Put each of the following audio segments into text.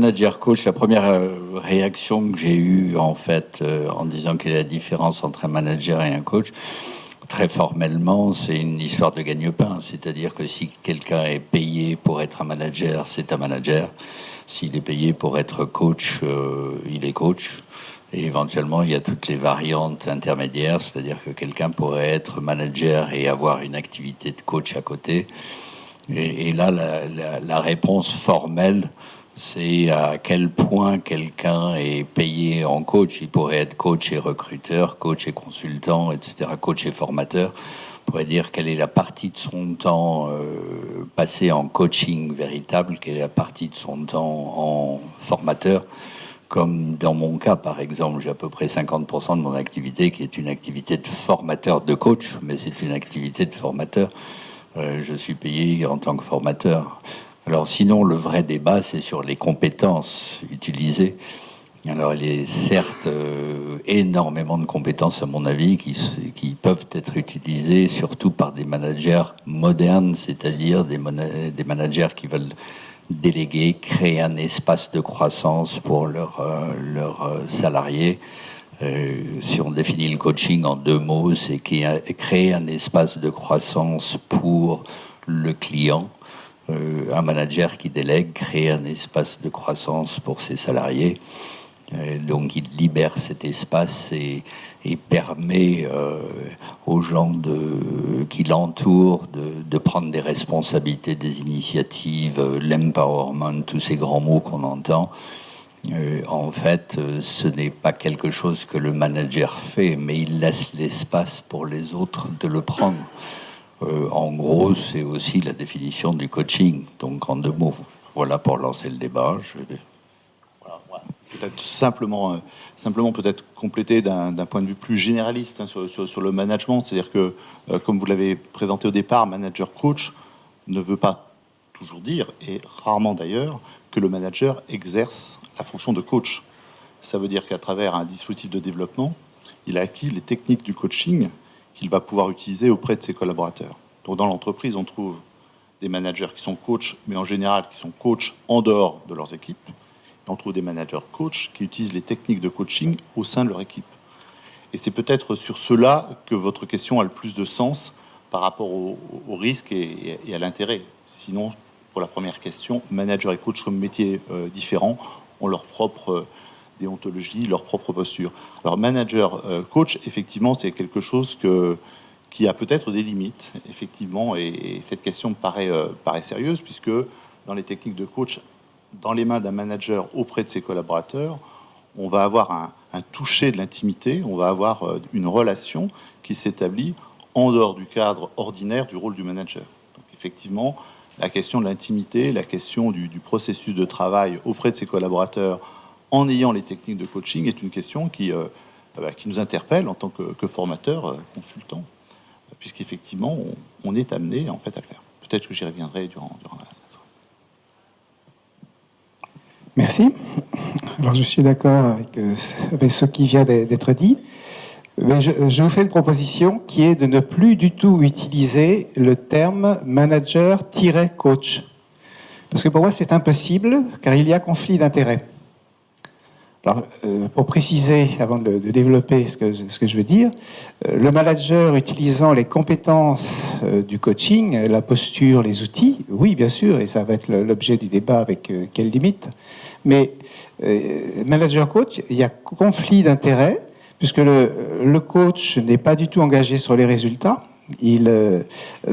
manager coach, la première réaction que j'ai eue en fait en disant quelle est la différence entre un manager et un coach, très formellement, c'est une histoire de gagne-pain. C'est-à-dire que si quelqu'un est payé pour être un manager, c'est un manager. S'il est payé pour être coach, il est coach. Et éventuellement, il y a toutes les variantes intermédiaires, c'est-à-dire que quelqu'un pourrait être manager et avoir une activité de coach à côté. Et là, la réponse formelle, c'est à quel point quelqu'un est payé en coach. Il pourrait être coach et recruteur, coach et consultant, etc., coach et formateur. On pourrait dire quelle est la partie de son temps passé en coaching véritable, quelle est la partie de son temps en formateur. Comme dans mon cas, par exemple, j'ai à peu près 50% de mon activité qui est une activité de formateur, de coach, mais c'est une activité de formateur. Je suis payé en tant que formateur. Alors sinon, le vrai débat, c'est sur les compétences utilisées. Alors il y a certes énormément de compétences, à mon avis, qui peuvent être utilisées, surtout par des managers modernes, c'est-à-dire des managers qui veulent déléguer, créer un espace de croissance pour leurs salariés. Si on définit le coaching en 2 mots, c'est créer un espace de croissance pour le client. Un manager qui délègue crée un espace de croissance pour ses salariés. Donc il libère cet espace et permet aux gens qui l'entourent de prendre des responsabilités, des initiatives, l'empowerment, tous ces grands mots qu'on entend. En fait, ce n'est pas quelque chose que le manager fait, mais il laisse l'espace pour les autres de le prendre. En gros, c'est aussi la définition du coaching. Donc, en 2 mots, voilà pour lancer le débat. Voilà. Peut-être simplement peut-être compléter d'un point de vue plus généraliste sur le management. C'est-à-dire que, comme vous l'avez présenté au départ, manager-coach ne veut pas toujours dire, et rarement d'ailleurs, que le manager exerce la fonction de coach. Ça veut dire qu'à travers un dispositif de développement, il a acquis les techniques du coaching qu'il va pouvoir utiliser auprès de ses collaborateurs. Donc dans l'entreprise, on trouve des managers qui sont coachs, mais en général qui sont coachs en dehors de leurs équipes. Et on trouve des managers coachs qui utilisent les techniques de coaching au sein de leur équipe. Et c'est peut-être sur cela que votre question a le plus de sens par rapport au risque et à l'intérêt. Sinon, pour la première question, manager et coach comme métiers différents ont leur propre déontologie, leur propre posture. Alors manager, coach, effectivement, c'est quelque chose qui a peut-être des limites, effectivement, et cette question me paraît sérieuse, puisque dans les techniques de coach, dans les mains d'un manager auprès de ses collaborateurs, on va avoir un toucher de l'intimité, on va avoir une relation qui s'établit en dehors du cadre ordinaire du rôle du manager. Donc effectivement, la question de l'intimité, la question du processus de travail auprès de ses collaborateurs en ayant les techniques de coaching est une question qui nous interpelle en tant que formateur, consultant, puisqu'effectivement, on est amené en fait à le faire. Peut-être que j'y reviendrai durant la soirée. Merci. Alors, je suis d'accord avec ce qui vient d'être dit. Mais je vous fais une proposition qui est de ne plus du tout utiliser le terme manager-coach. Parce que pour moi, c'est impossible, car il y a conflit d'intérêts. Alors, pour préciser, avant de développer ce que je veux dire, le manager utilisant les compétences du coaching, la posture, les outils, oui, bien sûr, et ça va être l'objet du débat avec quelles limites, mais manager-coach, il y a conflit d'intérêts, puisque le coach n'est pas du tout engagé sur les résultats.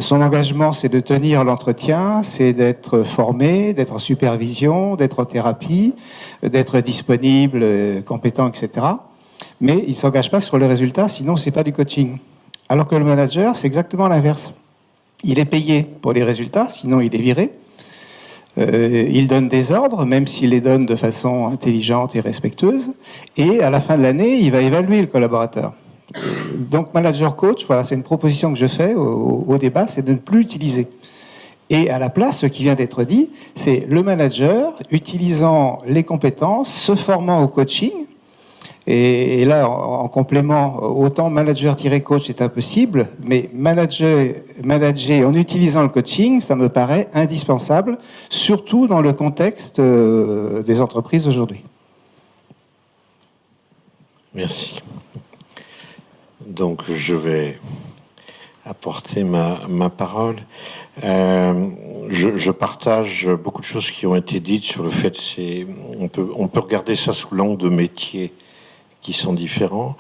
Son engagement, c'est de tenir l'entretien, c'est d'être formé, d'être en supervision, d'être en thérapie, d'être disponible, compétent, etc. Mais il ne s'engage pas sur le résultat, sinon c'est pas du coaching. Alors que le manager, c'est exactement l'inverse. Il est payé pour les résultats, sinon il est viré. Il donne des ordres, même s'il les donne de façon intelligente et respectueuse. Et à la fin de l'année, il va évaluer le collaborateur. Donc, manager-coach, voilà, c'est une proposition que je fais au débat, c'est de ne plus utiliser. Et à la place, ce qui vient d'être dit, c'est le manager utilisant les compétences, se formant au coaching, Et là, en complément, autant manager-coach est impossible, mais manager en utilisant le coaching, ça me paraît indispensable, surtout dans le contexte des entreprises aujourd'hui. Merci. Donc, je vais apporter ma parole. Je partage beaucoup de choses qui ont été dites sur le fait on peut regarder ça sous l'angle de métiers qui sont différents.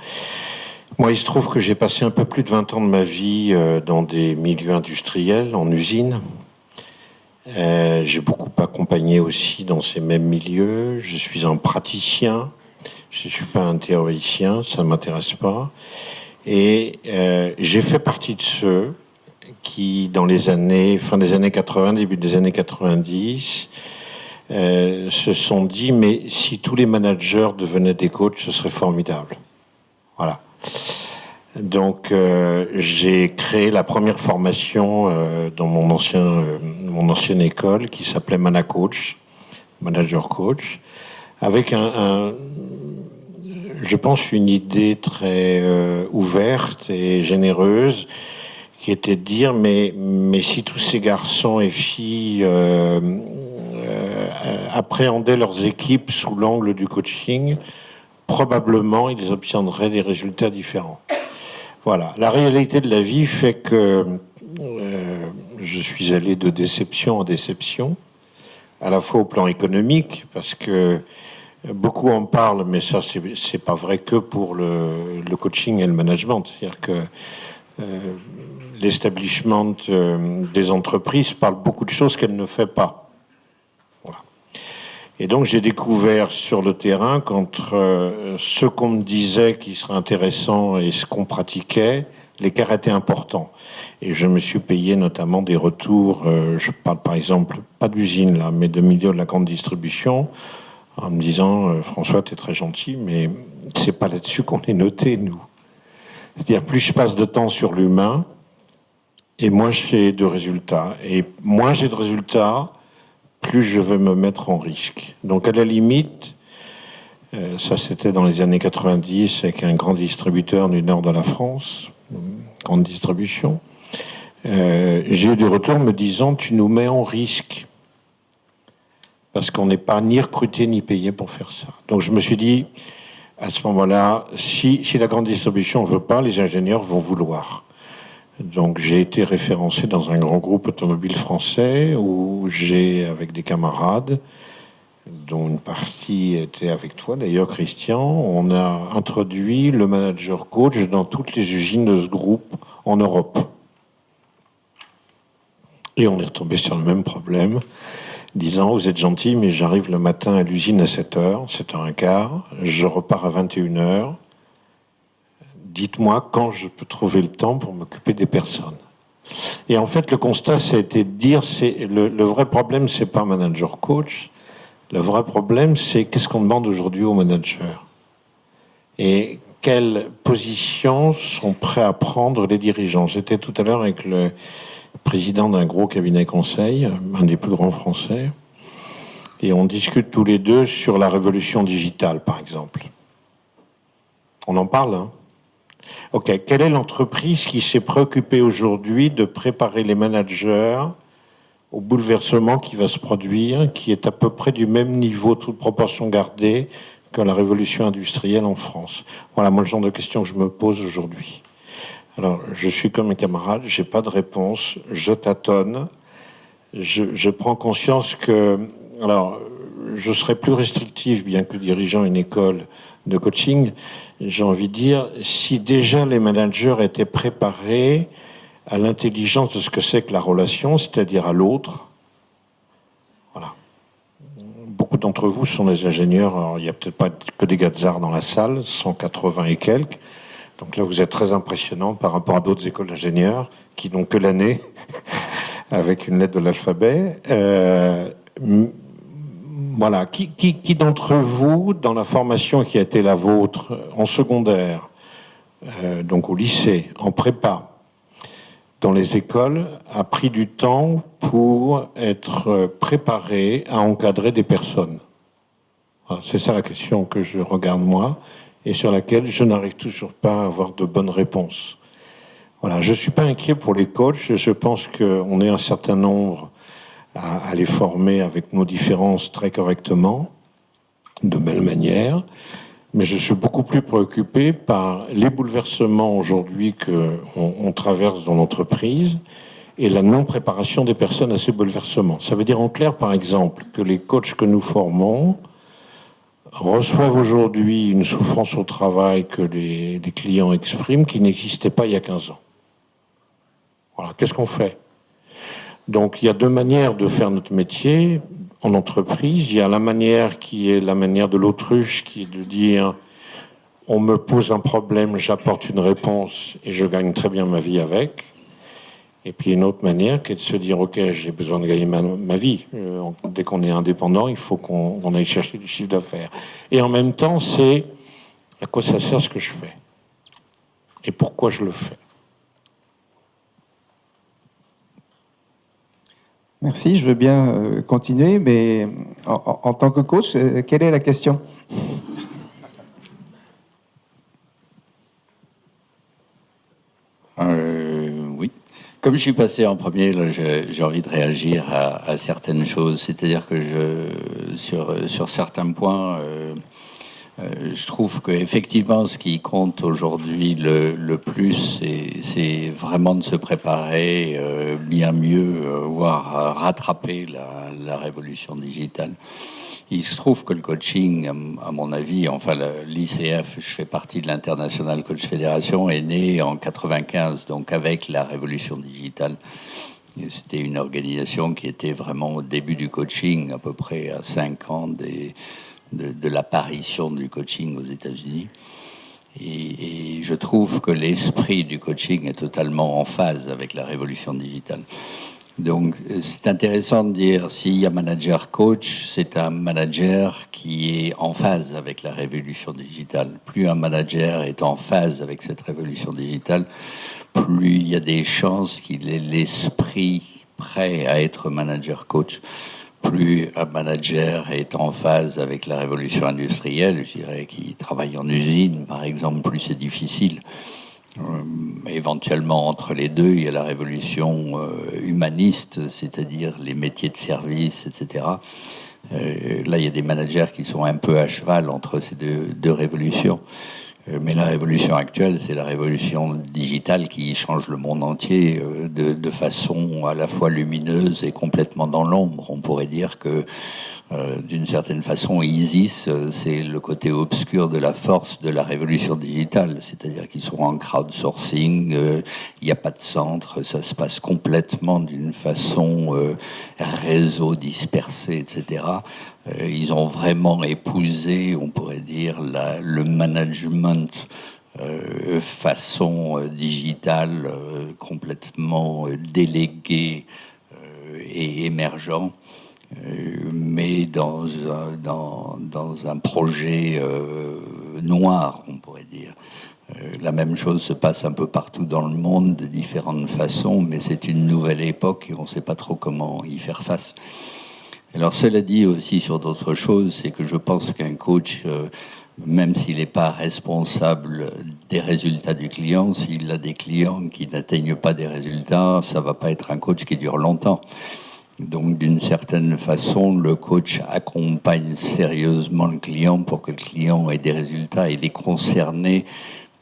Moi, il se trouve que j'ai passé un peu plus de 20 ans de ma vie dans des milieux industriels, en usine. J'ai beaucoup accompagné aussi dans ces mêmes milieux. Je suis un praticien. Je ne suis pas un théoricien, ça ne m'intéresse pas. Et j'ai fait partie de ceux qui, dans les années, fin des années 80, début des années 90, se sont dit, mais si tous les managers devenaient des coachs, ce serait formidable. Voilà. Donc, j'ai créé la première formation dans mon ancienne école qui s'appelait Manacoach, Manager Coach, avec je pense, une idée très ouverte et généreuse qui était de dire, mais si tous ces garçons et filles appréhendaient leurs équipes sous l'angle du coaching, probablement ils obtiendraient des résultats différents. Voilà. La réalité de la vie fait que je suis allé de déception en déception, à la fois au plan économique, parce que beaucoup en parlent, mais ça, c'est pas vrai que pour le coaching et le management. C'est-à-dire que l'establishment des entreprises parle beaucoup de choses qu'elle ne fait pas. Voilà. Et donc, j'ai découvert sur le terrain qu'entre ce qu'on me disait qui serait intéressant et ce qu'on pratiquait, l'écart était important. Et je me suis payé notamment des retours, je parle par exemple, pas d'usine là, mais de milieu de la grande distribution, en me disant, François, tu es très gentil, mais c'est pas là-dessus qu'on est noté, nous. C'est-à-dire, plus je passe de temps sur l'humain, et moins j'ai de résultats. Et moins j'ai de résultats, plus je vais me mettre en risque. Donc, à la limite, ça c'était dans les années 90, avec un grand distributeur du nord de la France, grande distribution, j'ai eu des retours me disant, tu nous mets en risque. Parce qu'on n'est pas ni recruté ni payé pour faire ça. Donc je me suis dit, à ce moment-là, si la grande distribution ne veut pas, les ingénieurs vont vouloir. Donc j'ai été référencé dans un grand groupe automobile français où j'ai, avec des camarades, dont une partie était avec toi d'ailleurs, Christian, on a introduit le manager coach dans toutes les usines de ce groupe en Europe. Et on est retombé sur le même problème, disant, vous êtes gentil, mais j'arrive le matin à l'usine à 7h, 7h15, je repars à 21h. Dites-moi quand je peux trouver le temps pour m'occuper des personnes. Et en fait, le constat, ça a été de dire, le vrai problème, c'est pas manager coach. Le vrai problème, c'est qu'est-ce qu'on demande aujourd'hui aux managers. Et quelles positions sont prêts à prendre les dirigeants. J'étais tout à l'heure avec le président d'un gros cabinet conseil, un des plus grands français, et on discute tous les deux sur la révolution digitale, par exemple. On en parle, hein ? Ok, quelle est l'entreprise qui s'est préoccupée aujourd'hui de préparer les managers au bouleversement qui va se produire, qui est à peu près du même niveau, toute proportion gardée, que la révolution industrielle en France? Voilà, moi, le genre de questions que je me pose aujourd'hui. Alors, je suis comme mes camarades, j'ai pas de réponse, je tâtonne, je prends conscience que, alors, je serai plus restrictif, bien que dirigeant une école de coaching, j'ai envie de dire, si déjà les managers étaient préparés à l'intelligence de ce que c'est que la relation, c'est-à-dire à l'autre, voilà. Beaucoup d'entre vous sont des ingénieurs, alors il n'y a peut-être pas que des gazards dans la salle, 180 et quelques. Donc là, vous êtes très impressionnant par rapport à d'autres écoles d'ingénieurs qui n'ont que l'année avec une lettre de l'alphabet. Voilà. Qui d'entre vous, dans la formation qui a été la vôtre, en secondaire, donc au lycée, en prépa, dans les écoles, a pris du temps pour être préparé à encadrer des personnes? Voilà, c'est ça la question que je regarde moi. et sur laquelle je n'arrive toujours pas à avoir de bonnes réponses. Voilà, je ne suis pas inquiet pour les coachs. Je pense qu'on est un certain nombre à les former avec nos différences très correctement, de belle manière. Mais je suis beaucoup plus préoccupé par les bouleversements aujourd'hui qu'on traverse dans l'entreprise et la non-préparation des personnes à ces bouleversements. Ça veut dire en clair, par exemple, que les coachs que nous formons reçoivent aujourd'hui une souffrance au travail que les clients expriment qui n'existait pas il y a 15 ans. Voilà, qu'est-ce qu'on fait? Donc il y a deux manières de faire notre métier en entreprise. Il y a la manière qui est la manière de l'autruche, qui est de dire on me pose un problème, j'apporte une réponse et je gagne très bien ma vie avec. Et puis une autre manière qui est de se dire ok, j'ai besoin de gagner ma vie. Dès qu'on est indépendant, il faut qu'on aille chercher du chiffre d'affaires. Et en même temps, c'est à quoi ça sert ce que je fais et pourquoi je le fais. Merci, je veux bien continuer, mais en tant que coach, quelle est la question? Oui. Comme je suis passé en premier, là, j'ai envie de réagir à certaines choses. C'est-à-dire que sur certains points, je trouve qu'effectivement, ce qui compte aujourd'hui le plus, c'est vraiment de se préparer bien mieux, voire rattraper la révolution digitale. Il se trouve que le coaching, à mon avis, enfin l'ICF, je fais partie de l'International Coach Fédération, est né en 95, donc avec la révolution digitale. Et c'était une organisation qui était vraiment au début du coaching, à peu près à 5 ans de l'apparition du coaching aux États-Unis. Et je trouve que l'esprit du coaching est totalement en phase avec la révolution digitale. Donc, c'est intéressant de dire, s'il y a manager-coach, c'est un manager qui est en phase avec la révolution digitale. Plus un manager est en phase avec cette révolution digitale, plus il y a des chances qu'il ait l'esprit prêt à être manager-coach. Plus un manager est en phase avec la révolution industrielle, je dirais, qui travaille en usine, par exemple, plus c'est difficile. Éventuellement, entre les deux, il y a la révolution humaniste, c'est-à-dire les métiers de service, etc. Là, il y a des managers qui sont un peu à cheval entre ces deux révolutions. Mais la révolution actuelle, c'est la révolution digitale qui change le monde entier de façon à la fois lumineuse et complètement dans l'ombre. On pourrait dire que, d'une certaine façon, ISIS, c'est le côté obscur de la force de la révolution digitale. C'est-à-dire qu'ils sont en crowdsourcing, il n'y a pas de centre, ça se passe complètement d'une façon réseau dispersé, etc. Ils ont vraiment épousé, on pourrait dire, le management façon digitale, complètement délégué et émergent, mais dans un projet noir, on pourrait dire. La même chose se passe un peu partout dans le monde de différentes façons, mais c'est une nouvelle époque et on ne sait pas trop comment y faire face. Alors cela dit aussi sur d'autres choses, c'est que je pense qu'un coach, même s'il n'est pas responsable des résultats du client, s'il a des clients qui n'atteignent pas des résultats, ça ne va pas être un coach qui dure longtemps. Donc d'une certaine façon, le coach accompagne sérieusement le client pour que le client ait des résultats. Il est concerné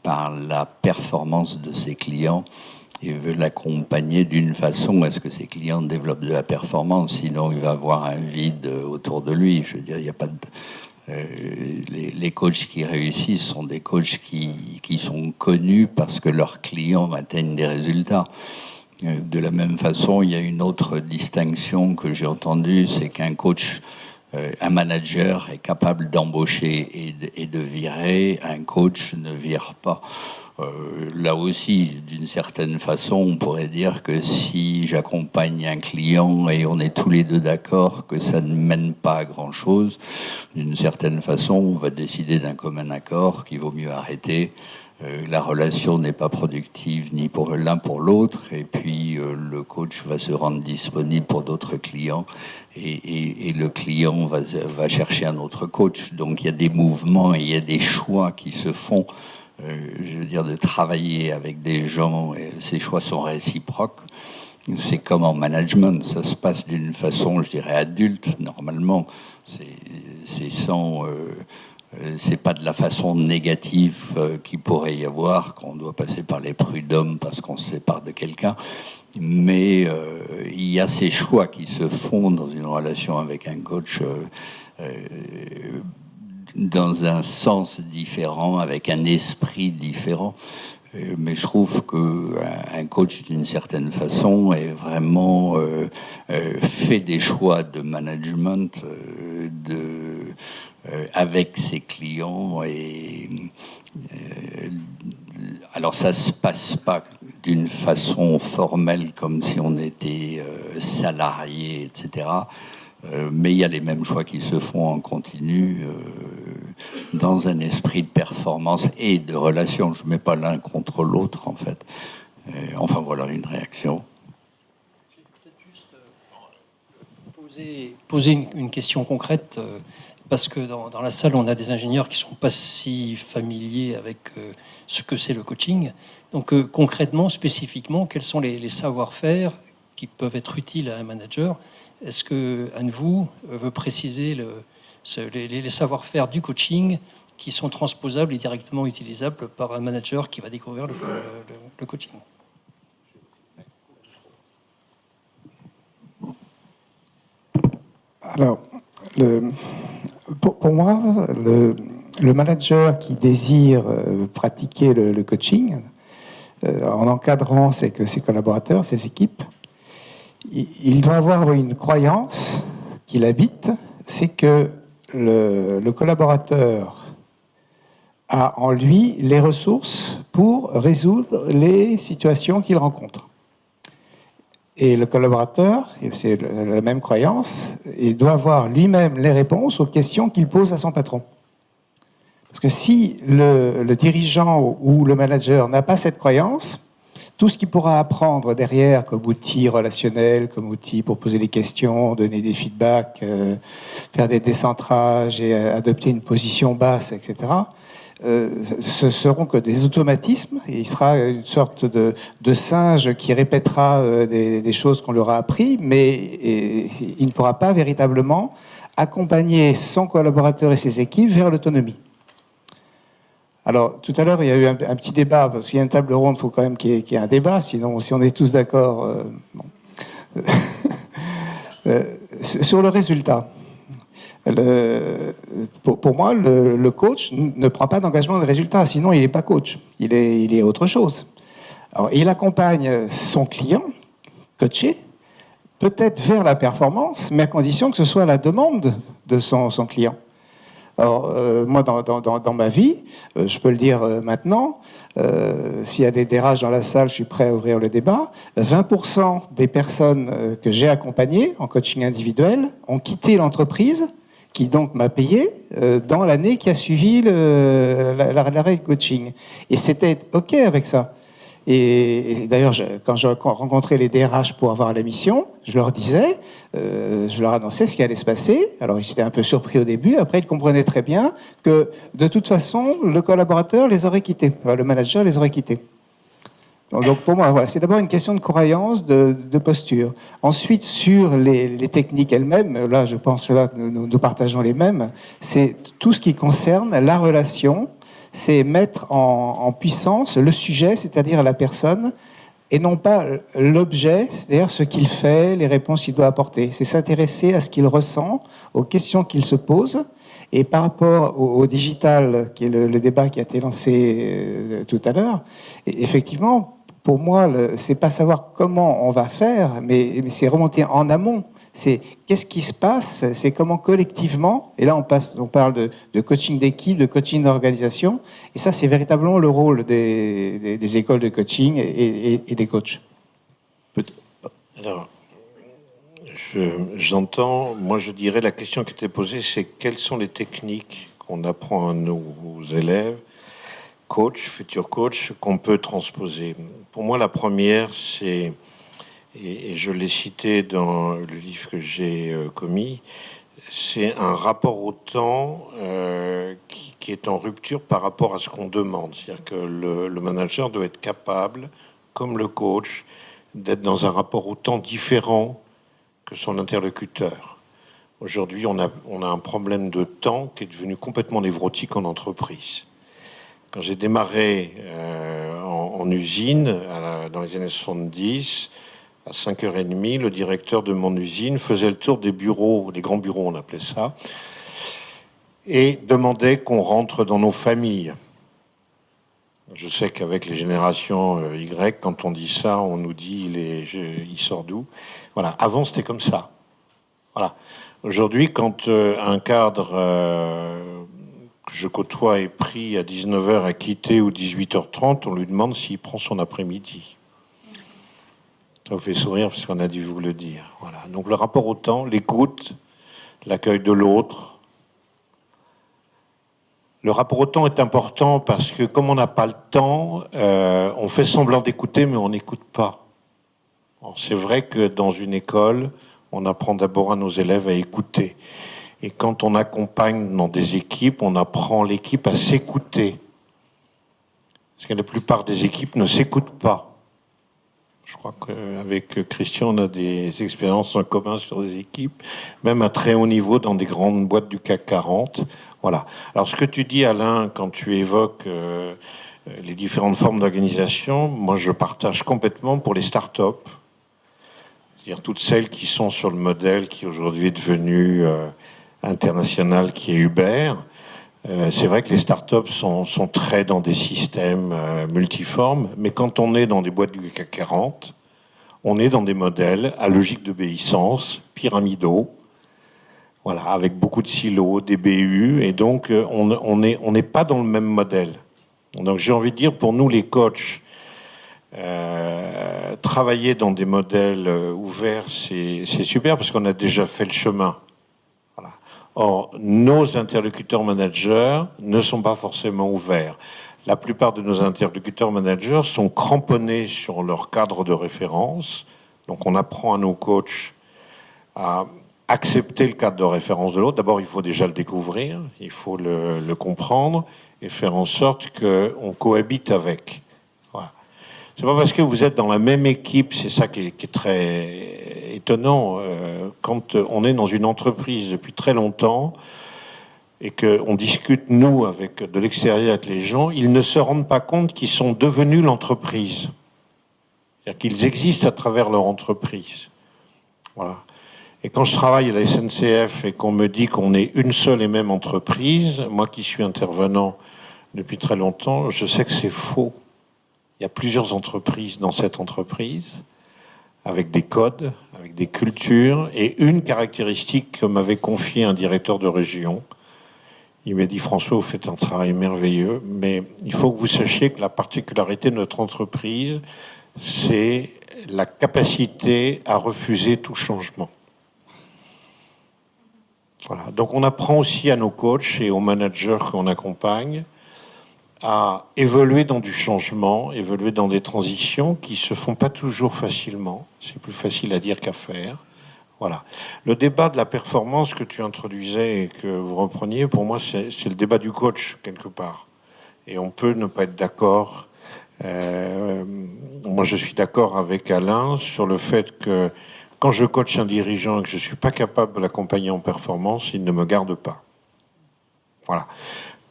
par la performance de ses clients et veut l'accompagner d'une façon à ce que ses clients développent de la performance. Sinon, il va avoir un vide autour de lui. Je veux dire, il n'y a pas de... les coachs qui réussissent sont des coachs qui sont connus parce que leurs clients atteignent des résultats. De la même façon, il y a une autre distinction que j'ai entendue, c'est qu'un coach, un manager est capable d'embaucher et de virer, un coach ne vire pas. Là aussi, d'une certaine façon, on pourrait dire que si j'accompagne un client et on est tous les deux d'accord que ça ne mène pas à grand-chose, d'une certaine façon, on va décider d'un commun accord qu'il vaut mieux arrêter la relation n'est pas productive ni pour l'un pour l'autre, et puis le coach va se rendre disponible pour d'autres clients, et le client va chercher un autre coach. Donc il y a des mouvements et il y a des choix qui se font, je veux dire, de travailler avec des gens, et ces choix sont réciproques. C'est comme en management, ça se passe d'une façon, je dirais, adulte, normalement. C'est sans... c'est pas de la façon négative qu'il pourrait y avoir quand on doit passer par les prud'hommes parce qu'on se sépare de quelqu'un. Mais il y a ces choix qui se font dans une relation avec un coach dans un sens différent, avec un esprit différent. Mais je trouve qu'un coach, d'une certaine façon, est vraiment fait des choix de management avec ses clients. Et alors, ça ne se passe pas d'une façon formelle, comme si on était salarié, etc. Mais il y a les mêmes choix qui se font en continu dans un esprit de performance et de relation. Je ne mets pas l'un contre l'autre, en fait. Enfin, voilà une réaction. Je vais peut-être juste poser une question concrète, parce que dans la salle, on a des ingénieurs qui ne sont pas si familiers avec ce que c'est le coaching. Donc, concrètement, spécifiquement, quels sont les savoir-faire qui peuvent être utiles à un manager? Est-ce que Anne vous veut préciser les savoir-faire du coaching qui sont transposables et directement utilisables par un manager qui va découvrir le coaching? Alors, pour moi, le manager qui désire pratiquer le coaching, en encadrant ses collaborateurs, ses équipes, il doit avoir une croyance qu'il habite, c'est que le collaborateur a en lui les ressources pour résoudre les situations qu'il rencontre. Et le collaborateur, c'est la même croyance, il doit avoir lui-même les réponses aux questions qu'il pose à son patron. Parce que si le dirigeant ou le manager n'a pas cette croyance, tout ce qu'il pourra apprendre derrière comme outil relationnel, comme outil pour poser des questions, donner des feedbacks, faire des décentrages et adopter une position basse, etc., ce seront que des automatismes, et il sera une sorte de singe qui répétera des choses qu'on lui aura appris, mais il ne pourra pas véritablement accompagner son collaborateur et ses équipes vers l'autonomie. Alors, tout à l'heure, il y a eu un petit débat, parce qu'il y a une table ronde, il faut quand même qu'il y ait un débat, sinon, si on est tous d'accord... bon. Sur le résultat. Pour moi, le coach ne prend pas d'engagement de résultat, sinon il n'est pas coach, il est autre chose. Alors, il accompagne son client, coaché, peut-être vers la performance, mais à condition que ce soit à la demande de son client. Alors, moi, dans ma vie, je peux le dire maintenant, s'il y a des dérages dans la salle, je suis prêt à ouvrir le débat. 20% des personnes que j'ai accompagnées en coaching individuel ont quitté l'entreprise, qui donc m'a payé dans l'année qui a suivi l'arrêt coaching. Et c'était OK avec ça. Et d'ailleurs, quand je rencontrais les DRH pour avoir la mission, je leur disais, je leur annonçais ce qui allait se passer. Alors, ils étaient un peu surpris au début. Après, ils comprenaient très bien que, de toute façon, le collaborateur les aurait quittés. Enfin, le manager les aurait quittés. Donc, pour moi, voilà, c'est d'abord une question de croyance, de posture. Ensuite, sur les techniques elles-mêmes, là, je pense là que nous partageons les mêmes, c'est tout ce qui concerne la relation, c'est mettre en puissance le sujet, c'est-à-dire la personne, et non pas l'objet, c'est-à-dire ce qu'il fait, les réponses qu'il doit apporter. C'est s'intéresser à ce qu'il ressent, aux questions qu'il se pose. Et par rapport au digital, qui est le débat qui a été lancé tout à l'heure, effectivement, pour moi, c'est pas savoir comment on va faire, mais c'est remonter en amont. C'est qu'est-ce qui se passe, c'est comment collectivement, et là on parle de coaching d'équipe, de coaching d'organisation, et ça c'est véritablement le rôle des écoles de coaching et des coachs. Alors, j'entends, moi je dirais la question qui était posée, c'est quelles sont les techniques qu'on apprend à nos élèves futur coach, qu'on peut transposer. Pour moi, la première, c'est, et je l'ai cité dans le livre que j'ai commis, c'est un rapport au temps qui est en rupture par rapport à ce qu'on demande. C'est-à-dire que le manager doit être capable, comme le coach, d'être dans un rapport au temps différent que son interlocuteur. Aujourd'hui, on a un problème de temps qui est devenu complètement névrotique en entreprise. Quand j'ai démarré en usine, dans les années 70, à 5h30, le directeur de mon usine faisait le tour des bureaux, des grands bureaux, on appelait ça, et demandait qu'on rentre dans nos familles. Je sais qu'avec les générations Y, quand on dit ça, on nous dit il sort d'où. Voilà. Avant, c'était comme ça. Voilà. Aujourd'hui, quand un cadre que je côtoie est pris à 19h à quitter ou 18h30, on lui demande s'il prend son après-midi. Ça vous fait sourire parce qu'on a dû vous le dire. Voilà. Donc le rapport au temps, l'écoute, l'accueil de l'autre. Le rapport au temps est important parce que comme on n'a pas le temps, on fait semblant d'écouter mais on n'écoute pas. C'est vrai que dans une école, on apprend d'abord à nos élèves à écouter. Et quand on accompagne dans des équipes, on apprend l'équipe à s'écouter. Parce que la plupart des équipes ne s'écoutent pas. Je crois qu'avec Christian, on a des expériences en commun sur des équipes, même à très haut niveau dans des grandes boîtes du CAC 40. Voilà. Alors, ce que tu dis, Alain, quand tu évoques les différentes formes d'organisation, moi, je partage complètement pour les start-up. C'est-à-dire toutes celles qui sont sur le modèle qui aujourd'hui est devenu international, qui est Uber. C'est vrai que les startups sont très dans des systèmes multiformes, mais quand on est dans des boîtes du CAC 40, on est dans des modèles à logique d'obéissance, pyramidaux, voilà, avec beaucoup de silos, des BU, et donc on n'est pas dans le même modèle. Donc j'ai envie de dire, pour nous les coachs, travailler dans des modèles ouverts, c'est super parce qu'on a déjà fait le chemin. Voilà. Or, nos interlocuteurs managers ne sont pas forcément ouverts. La plupart de nos interlocuteurs managers sont cramponnés sur leur cadre de référence. Donc, on apprend à nos coachs à accepter le cadre de référence de l'autre. D'abord, il faut déjà le découvrir, il faut le comprendre et faire en sorte qu'on cohabite avec. Voilà. C'est pas parce que vous êtes dans la même équipe, c'est ça qui est très étonnant, quand on est dans une entreprise depuis très longtemps et qu'on discute, nous, avec de l'extérieur avec les gens, ils ne se rendent pas compte qu'ils sont devenus l'entreprise. C'est-à-dire qu'ils existent à travers leur entreprise. Voilà. Et quand je travaille à la SNCF et qu'on me dit qu'on est une seule et même entreprise, moi qui suis intervenant depuis très longtemps, je sais que c'est faux. Il y a plusieurs entreprises dans cette entreprise, avec des codes, avec des cultures, et une caractéristique que m'avait confié un directeur de région. Il m'a dit, François, vous faites un travail merveilleux, mais il faut que vous sachiez que la particularité de notre entreprise, c'est la capacité à refuser tout changement. Voilà. Donc on apprend aussi à nos coachs et aux managers qu'on accompagne à évoluer dans du changement, évoluer dans des transitions qui se font pas toujours facilement. C'est plus facile à dire qu'à faire. Voilà. Le débat de la performance que tu introduisais et que vous repreniez, pour moi, c'est le débat du coach, quelque part. Et on peut ne pas être d'accord. Moi, je suis d'accord avec Alain sur le fait que quand je coach un dirigeant et que je ne suis pas capable de l'accompagner en performance, il ne me garde pas. Voilà.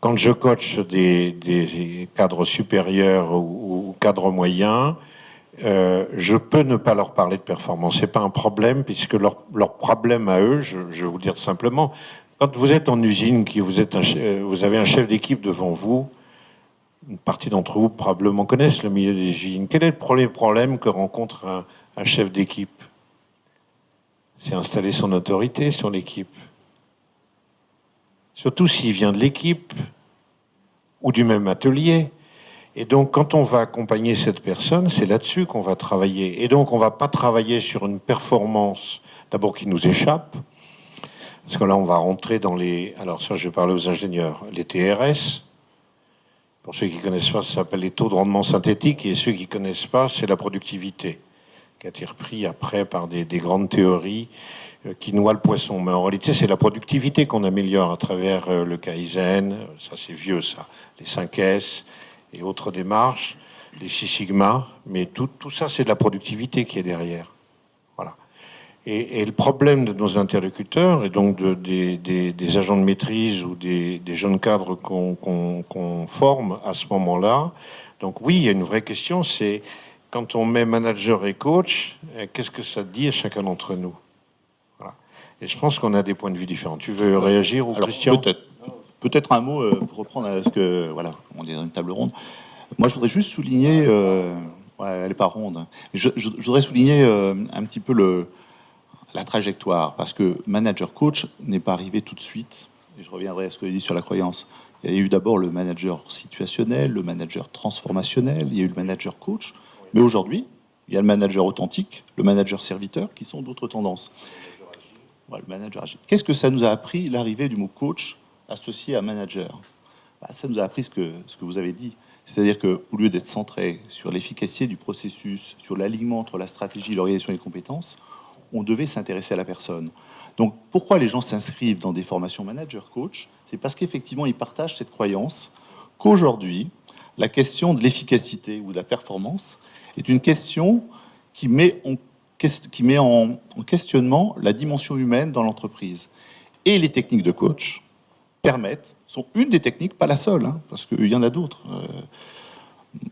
Quand je coach des cadres supérieurs ou cadres moyens, je peux ne pas leur parler de performance. C'est pas un problème, puisque leur problème à eux, je vais vous le dire simplement, quand vous êtes en usine, vous avez un chef d'équipe devant vous, une partie d'entre vous probablement connaissent le milieu des usines. Quel est le premier problème que rencontre un chef d'équipe? C'est installer son autorité sur l'équipe. Surtout s'il vient de l'équipe ou du même atelier. Et donc, quand on va accompagner cette personne, c'est là-dessus qu'on va travailler. Et donc, on ne va pas travailler sur une performance, d'abord qui nous échappe, parce que là, on va rentrer dans les... Alors ça, je vais parler aux ingénieurs. Les TRS, Pour ceux qui ne connaissent pas, ça s'appelle les taux de rendement synthétique, et ceux qui ne connaissent pas, c'est la productivité, qui a été repris après par des grandes théories qui noient le poisson. Mais en réalité, c'est la productivité qu'on améliore à travers le Kaizen, ça c'est vieux ça, les 5S et autres démarches, les 6 Sigma, mais tout ça c'est de la productivité qui est derrière. Voilà. Et le problème de nos interlocuteurs, et donc des agents de maîtrise ou des jeunes cadres qu'on forme à ce moment-là, donc oui, il y a une vraie question, c'est quand on met manager et coach, qu'est-ce que ça dit à chacun d'entre nous? Voilà. Et je pense qu'on a des points de vue différents. Tu veux réagir, ou Christian? Peut-être un mot pour reprendre à ce que, voilà, on est dans une table ronde. Moi, je voudrais juste souligner, ouais, elle n'est pas ronde, hein. Je voudrais souligner un petit peu la trajectoire, parce que manager-coach n'est pas arrivé tout de suite, et je reviendrai à ce que j'ai dit sur la croyance. Il y a eu d'abord le manager situationnel, le manager transformationnel, il y a eu le manager-coach, mais aujourd'hui, il y a le manager authentique, le manager serviteur, qui sont d'autres tendances. Ouais, le manager agile. Qu'est-ce que ça nous a appris, l'arrivée du mot coach associé à manager? Ça nous a appris ce que vous avez dit. C'est-à-dire qu'au lieu d'être centré sur l'efficacité du processus, sur l'alignement entre la stratégie, l'organisation et les compétences, on devait s'intéresser à la personne. Donc, pourquoi les gens s'inscrivent dans des formations manager-coach? C'est parce qu'effectivement, ils partagent cette croyance qu'aujourd'hui, la question de l'efficacité ou de la performance est une question qui met en questionnement la dimension humaine dans l'entreprise. Et les techniques de coach sont une des techniques, pas la seule, hein, parce qu'il y en a d'autres.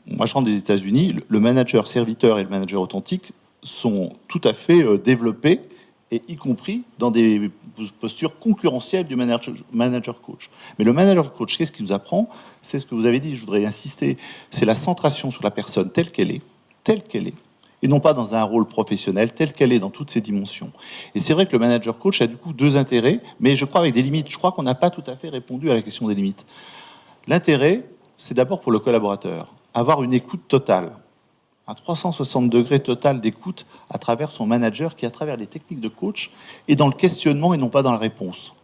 Moi, je rentre des États-Unis, le manager serviteur et le manager authentique sont tout à fait développés, et y compris dans des postures concurrentielles du manager coach. Mais le manager coach, qu'est-ce qu'il nous apprend? C'est ce que vous avez dit, je voudrais insister, c'est la centration sur la personne telle qu'elle est, et non pas dans un rôle professionnel, telle qu'elle est dans toutes ses dimensions. Et c'est vrai que le manager coach a du coup deux intérêts, mais je crois avec des limites. Je crois qu'on n'a pas tout à fait répondu à la question des limites. L'intérêt, c'est d'abord pour le collaborateur, avoir une écoute totale, un 360 degrés total d'écoute à travers son manager, qui à travers les techniques de coach est dans le questionnement et non pas dans la réponse.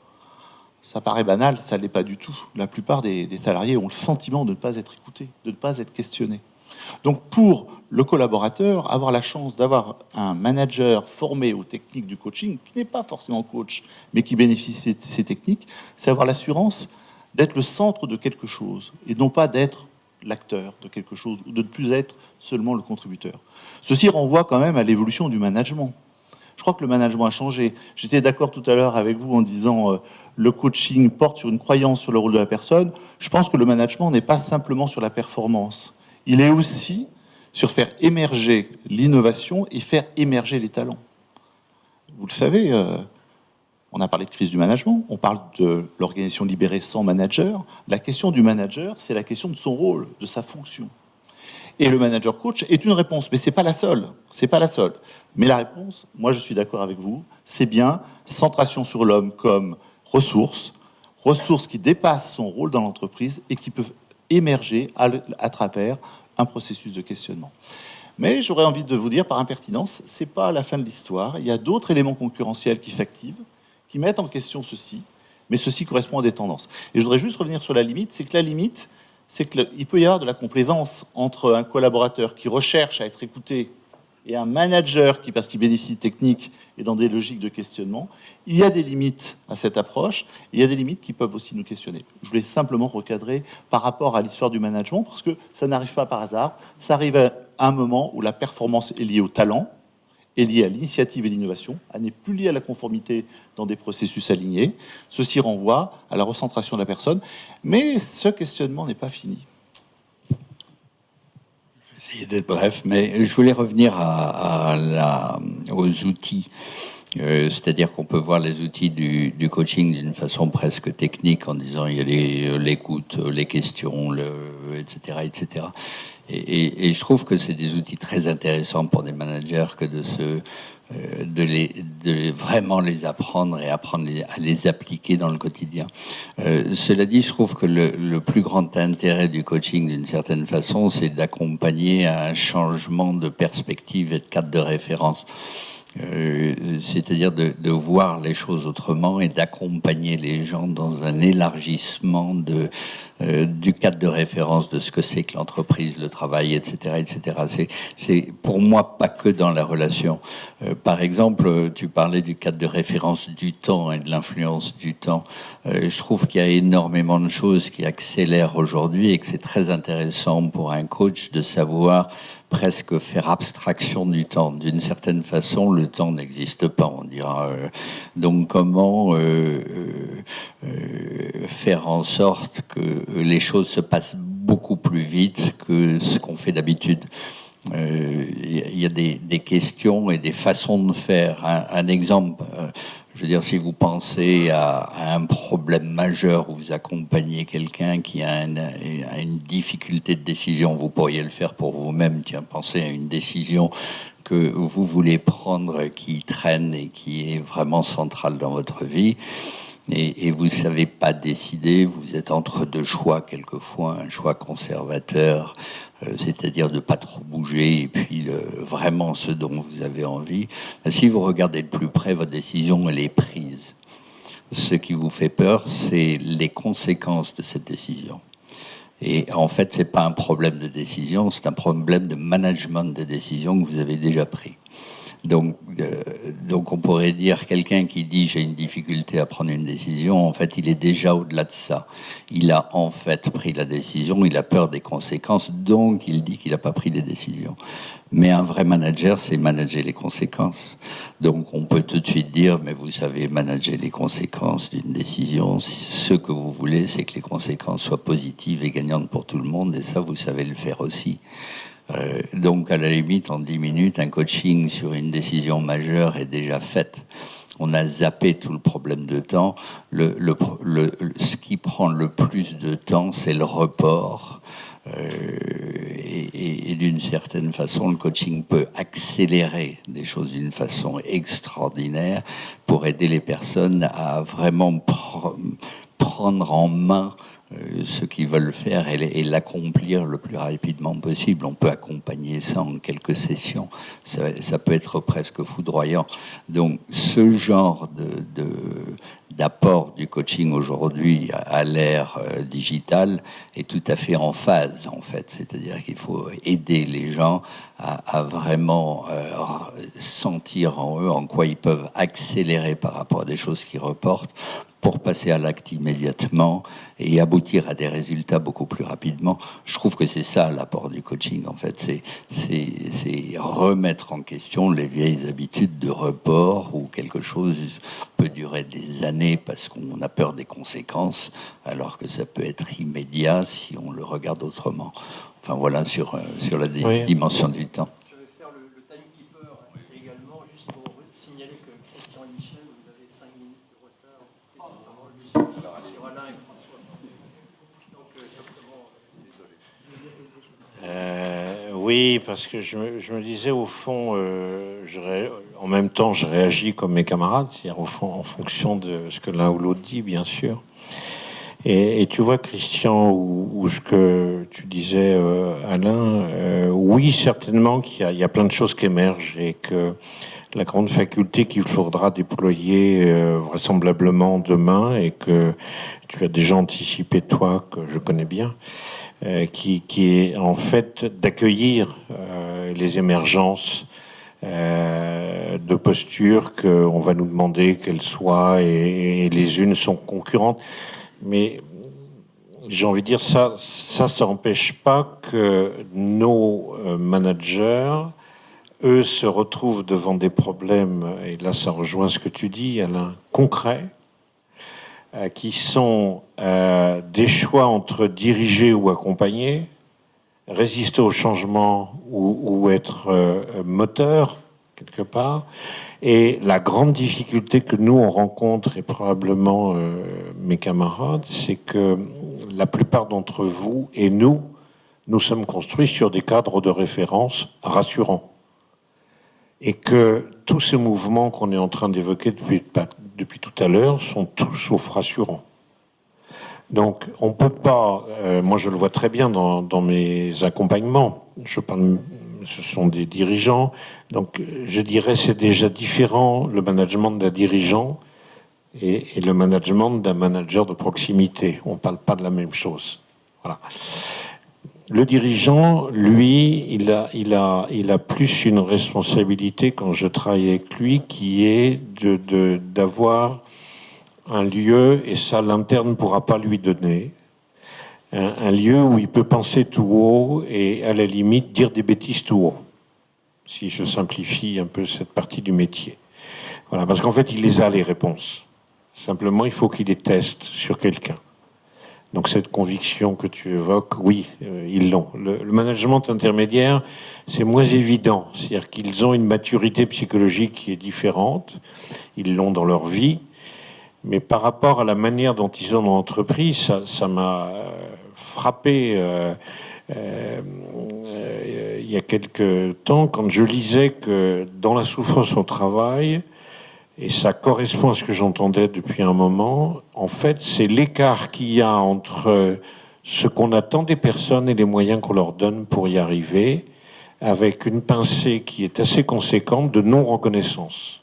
Ça paraît banal, ça ne l'est pas du tout. La plupart des salariés ont le sentiment de ne pas être écoutés, de ne pas être questionnés. Donc pour le collaborateur, avoir la chance d'avoir un manager formé aux techniques du coaching, qui n'est pas forcément coach, mais qui bénéficie de ces techniques, c'est avoir l'assurance d'être le centre de quelque chose, et non pas d'être l'acteur de quelque chose, ou de ne plus être seulement le contributeur. Ceci renvoie quand même à l'évolution du management. Je crois que le management a changé. J'étais d'accord tout à l'heure avec vous en disant le coaching porte sur une croyance sur le rôle de la personne. Je pense que le management n'est pas simplement sur la performance. Il est aussi sur faire émerger l'innovation et faire émerger les talents. Vous le savez, on a parlé de crise du management, on parle de l'organisation libérée sans manager. La question du manager, c'est la question de son rôle, de sa fonction. Et le manager coach est une réponse, mais c'est pas la seule. C'est pas la seule. Mais la réponse, moi je suis d'accord avec vous, c'est bien centration sur l'homme comme ressource qui dépasse son rôle dans l'entreprise et qui peut émerger à travers un processus de questionnement. Mais j'aurais envie de vous dire, par impertinence, c'est pas la fin de l'histoire. Il y a d'autres éléments concurrentiels qui s'activent, qui mettent en question ceci, mais ceci correspond à des tendances. Et je voudrais juste revenir sur la limite, c'est que la limite, c'est qu'il peut y avoir de la complaisance entre un collaborateur qui recherche à être écouté et un manager qui, parce qu'il bénéficie de techniques, est dans des logiques de questionnement. Il y a des limites à cette approche, et il y a des limites qui peuvent aussi nous questionner. Je voulais simplement recadrer par rapport à l'histoire du management, parce que ça n'arrive pas par hasard, ça arrive à un moment où la performance est liée au talent, est liée à l'initiative et l'innovation, elle n'est plus liée à la conformité dans des processus alignés. Ceci renvoie à la recentration de la personne, mais ce questionnement n'est pas fini. Essayer d'être bref, mais je voulais revenir aux outils. C'est-à-dire qu'on peut voir les outils du coaching d'une façon presque technique en disant il y a l'écoute, les questions, etc., etc. Et je trouve que c'est des outils très intéressants pour des managers que de vraiment les apprendre et apprendre à les appliquer dans le quotidien. Cela dit, je trouve que le plus grand intérêt du coaching, d'une certaine façon, c'est d'accompagner un changement de perspective et de cadre de référence. C'est-à-dire de voir les choses autrement et d'accompagner les gens dans un élargissement du cadre de référence de ce que c'est que l'entreprise, le travail, etc., etc. C'est pour moi pas que dans la relation. Par exemple, tu parlais du cadre de référence du temps et de l'influence du temps. Je trouve qu'il y a énormément de choses qui accélèrent aujourd'hui et que c'est très intéressant pour un coach de savoir presque faire abstraction du temps. D'une certaine façon, le temps n'existe pas, on dira. Donc comment faire en sorte que les choses se passent beaucoup plus vite que ce qu'on fait d'habitude. Il y a des questions et des façons de faire. Un exemple, je veux dire, si vous pensez à un problème majeur où vous accompagnez quelqu'un qui a une difficulté de décision, vous pourriez le faire pour vous-même. Tiens, pensez à une décision que vous voulez prendre qui traîne et qui est vraiment centrale dans votre vie. Et vous ne savez pas décider, vous êtes entre deux choix quelquefois, un choix conservateur, c'est-à-dire de ne pas trop bouger, et puis vraiment ce dont vous avez envie. Si vous regardez de plus près, votre décision, elle est prise. Ce qui vous fait peur, c'est les conséquences de cette décision. Et en fait, ce n'est pas un problème de décision, c'est un problème de management des décisions que vous avez déjà pris. Donc on pourrait dire quelqu'un qui dit j'ai une difficulté à prendre une décision, en fait il est déjà au-delà de ça. Il a en fait pris la décision, il a peur des conséquences, donc il dit qu'il n'a pas pris des décisions. Mais un vrai manager, c'est manager les conséquences. Donc on peut tout de suite dire mais vous savez manager les conséquences d'une décision, ce que vous voulez c'est que les conséquences soient positives et gagnantes pour tout le monde, et ça vous savez le faire aussi. Donc à la limite en 10 minutes un coaching sur une décision majeure est déjà fait. On a zappé tout le problème de temps. Ce qui prend le plus de temps, c'est le report. Et d'une certaine façon, le coaching peut accélérer des choses d'une façon extraordinaire pour aider les personnes à vraiment prendre en main ce qu'ils veulent faire et l'accomplir le plus rapidement possible. On peut accompagner ça en quelques sessions. Ça peut être presque foudroyant. Donc, ce genre d'apport du coaching aujourd'hui à l'ère digitale est tout à fait en phase, en fait. C'est-à-dire qu'il faut aider les gens à vraiment sentir en eux en quoi ils peuvent accélérer par rapport à des choses qui reportent pour passer à l'acte immédiatement et aboutir à des résultats beaucoup plus rapidement. Je trouve que c'est ça l'apport du coaching, en fait. C'est remettre en question les vieilles habitudes de report où quelque chose peut durer des années parce qu'on a peur des conséquences, alors que ça peut être immédiat si on le regarde autrement. Enfin voilà, sur la dimension du temps. Je vais faire le timekeeper également, juste pour signaler que Christian et Michel, vous avez 5 minutes de retard sur Alain et François. Donc simplement... Oui, parce que je me disais, au fond, en même temps, je réagis comme mes camarades, c'est-à-dire au fond, en fonction de ce que l'un ou l'autre dit, bien sûr. Et tu vois, Christian, ou ce que tu disais, Alain, oui, certainement qu'il y a plein de choses qui émergent et que la grande faculté qu'il faudra déployer vraisemblablement demain, et que tu as déjà anticipé, toi, que je connais bien, qui est en fait d'accueillir les émergences de postures qu'on va nous demander qu'elles soient, et les unes sont concurrentes. Mais j'ai envie de dire ça n'empêche pas que nos managers, eux, se retrouvent devant des problèmes, et là ça rejoint ce que tu dis, Alain, concrets, qui sont des choix entre diriger ou accompagner, résister au changement ou être moteur, quelque part. Et la grande difficulté que nous, on rencontre, et probablement mes camarades, c'est que la plupart d'entre vous et nous sommes construits sur des cadres de référence rassurants. Et que tous ces mouvements qu'on est en train d'évoquer depuis tout à l'heure sont tout sauf rassurants. Donc on ne peut pas, moi je le vois très bien dans mes accompagnements, je parle ce sont des dirigeants. Donc, je dirais c'est déjà différent le management d'un dirigeant et le management d'un manager de proximité. On ne parle pas de la même chose. Voilà. Le dirigeant, lui, il a plus une responsabilité quand je travaille avec lui, qui est d'avoir un lieu, et ça l'interne ne pourra pas lui donner, un lieu où il peut penser tout haut et à la limite dire des bêtises tout haut, si je simplifie un peu cette partie du métier. Voilà, parce qu'en fait, il les a, les réponses. Simplement, il faut qu'il les teste sur quelqu'un. Donc cette conviction que tu évoques, oui, ils l'ont. Le management intermédiaire, c'est moins évident. C'est-à-dire qu'ils ont une maturité psychologique qui est différente. Ils l'ont dans leur vie. Mais par rapport à la manière dont ils sont dans l'entreprise, ça m'a frappé il y a quelques temps quand je lisais que dans la souffrance au travail, et ça correspond à ce que j'entendais depuis un moment, en fait, c'est l'écart qu'il y a entre ce qu'on attend des personnes et les moyens qu'on leur donne pour y arriver, avec une pincée qui est assez conséquente de non-reconnaissance.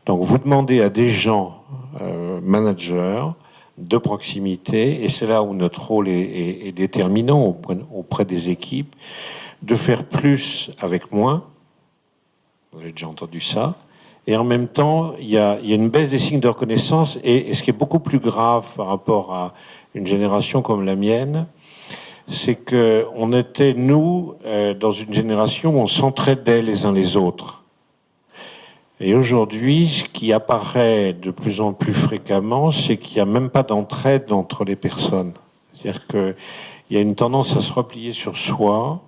Donc vous demandez à des gens, managers, de proximité, et c'est là où notre rôle est déterminant auprès des équipes, de faire plus avec moins, vous avez déjà entendu ça, et en même temps, il y a une baisse des signes de reconnaissance, et ce qui est beaucoup plus grave par rapport à une génération comme la mienne, c'est qu'on était, nous, dans une génération où on s'entraidait les uns les autres. Et aujourd'hui, ce qui apparaît de plus en plus fréquemment, c'est qu'il n'y a même pas d'entraide entre les personnes. C'est-à-dire qu'il y a une tendance à se replier sur soi,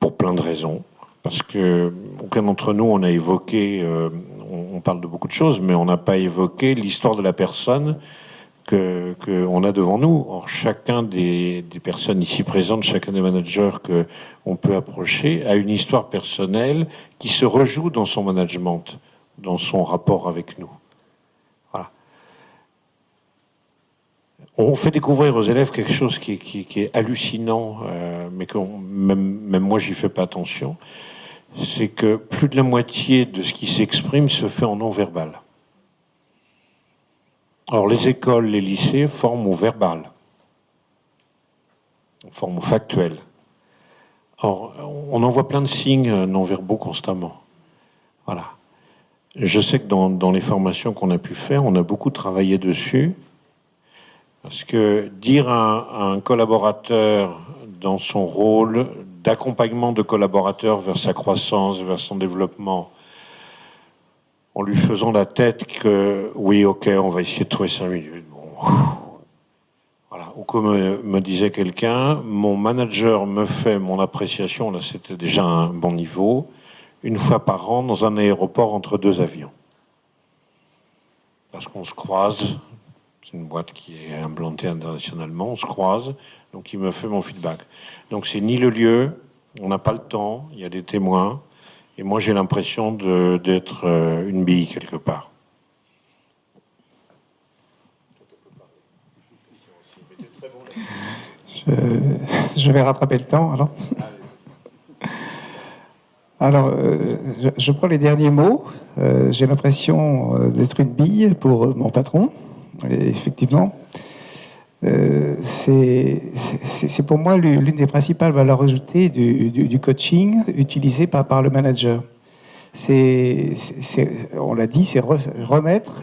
pour plein de raisons. Parce qu'aucun d'entre nous, on a évoqué, on parle de beaucoup de choses, mais on n'a pas évoqué l'histoire de la personne qu'on a devant nous. Or, chacun des personnes ici présentes, chacun des managers qu'on peut approcher, a une histoire personnelle qui se rejoue dans son management, dans son rapport avec nous. Voilà. On fait découvrir aux élèves quelque chose qui est hallucinant, mais que même moi, j'y fais pas attention. C'est que plus de la moitié de ce qui s'exprime se fait en non-verbal. Or, les écoles, les lycées forment au verbal, forment au factuel. Or, on en voit plein de signes non-verbaux constamment. Voilà. Je sais que dans les formations qu'on a pu faire, on a beaucoup travaillé dessus, parce que dire à un collaborateur dans son rôle d'accompagnement de collaborateur vers sa croissance, vers son développement, en lui faisant la tête que oui, ok, on va essayer de trouver 5 minutes. Bon. Voilà. Ou comme me disait quelqu'un, mon manager me fait mon appréciation, là c'était déjà un bon niveau, une fois par an dans un aéroport entre 2 avions. Parce qu'on se croise, c'est une boîte qui est implantée internationalement, on se croise, donc il me fait mon feedback. Donc c'est ni le lieu, on n'a pas le temps, il y a des témoins, et moi j'ai l'impression d'être une bille quelque part. Je vais rattraper le temps, alors. Alors, je prends les derniers mots. J'ai l'impression d'être une bille pour mon patron. Et effectivement, c'est pour moi l'une des principales valeurs ajoutées du coaching utilisé par le manager. On l'a dit, c'est remettre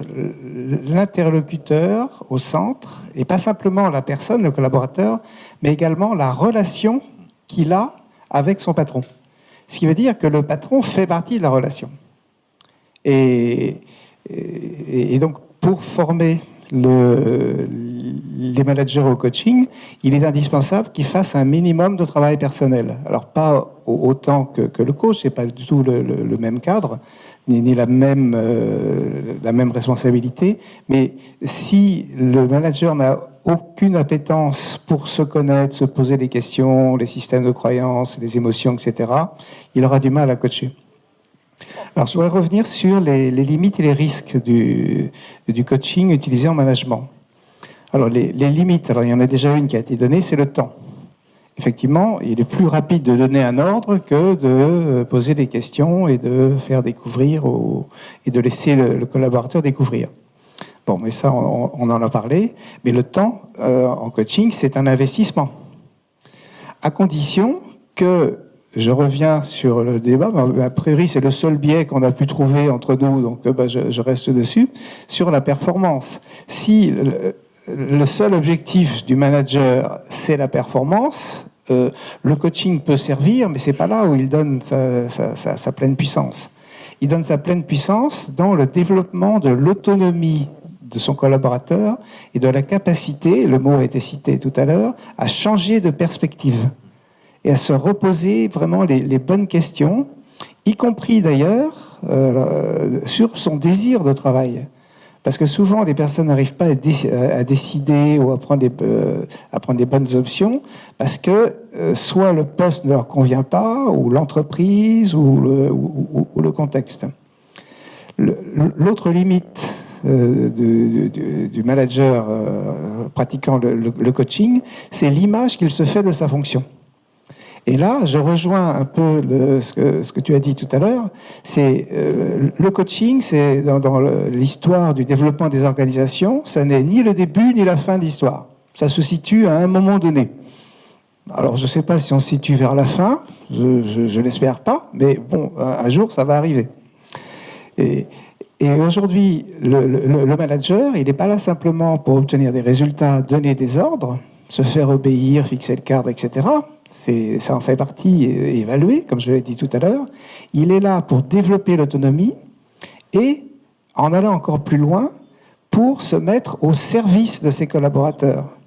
l'interlocuteur au centre, et pas simplement la personne, le collaborateur, mais également la relation qu'il a avec son patron. Ce qui veut dire que le patron fait partie de la relation. Et donc, pour former les managers au coaching, il est indispensable qu'ils fassent un minimum de travail personnel. Alors, pas autant que le coach, c'est pas du tout le même cadre, ni la même responsabilité, mais si le manager n'a aucune appétence pour se connaître, se poser des questions, les systèmes de croyances, les émotions, etc., il aura du mal à coacher. Alors, je voudrais revenir sur les limites et les risques du coaching utilisé en management. Alors, les limites, alors il y en a déjà une qui a été donnée, c'est le temps. effectivement, il est plus rapide de donner un ordre que de poser des questions et de faire découvrir et de laisser le collaborateur découvrir. Bon, mais ça, on en a parlé. Mais le temps en coaching, c'est un investissement. À condition que, je reviens sur le débat, a priori c'est le seul biais qu'on a pu trouver entre nous, donc je reste dessus, sur la performance. Si le seul objectif du manager, c'est la performance, le coaching peut servir, mais c'est pas là où il donne sa pleine puissance. Il donne sa pleine puissance dans le développement de l'autonomie de son collaborateur et de la capacité, le mot a été cité tout à l'heure, à changer de perspective et à se reposer vraiment les bonnes questions, y compris d'ailleurs sur son désir de travail. Parce que souvent, les personnes n'arrivent pas à décider ou à prendre des bonnes options parce que soit le poste ne leur convient pas, ou l'entreprise, ou le contexte. L'autre limite du manager pratiquant le coaching, c'est l'image qu'il se fait de sa fonction. Et là, je rejoins un peu ce que tu as dit tout à l'heure. C'est le coaching, c'est dans l'histoire du développement des organisations, ça n'est ni le début ni la fin de l'histoire. Ça se situe à un moment donné. Alors, je ne sais pas si on se situe vers la fin, je l'espère pas, mais bon, un jour, ça va arriver. Et aujourd'hui, le manager, il n'est pas là simplement pour obtenir des résultats, donner des ordres, se faire obéir, fixer le cadre, etc. Ça en fait partie, évaluer, comme je l'ai dit tout à l'heure. Il est là pour développer l'autonomie et, en allant encore plus loin, pour se mettre au service de ses collaborateurs.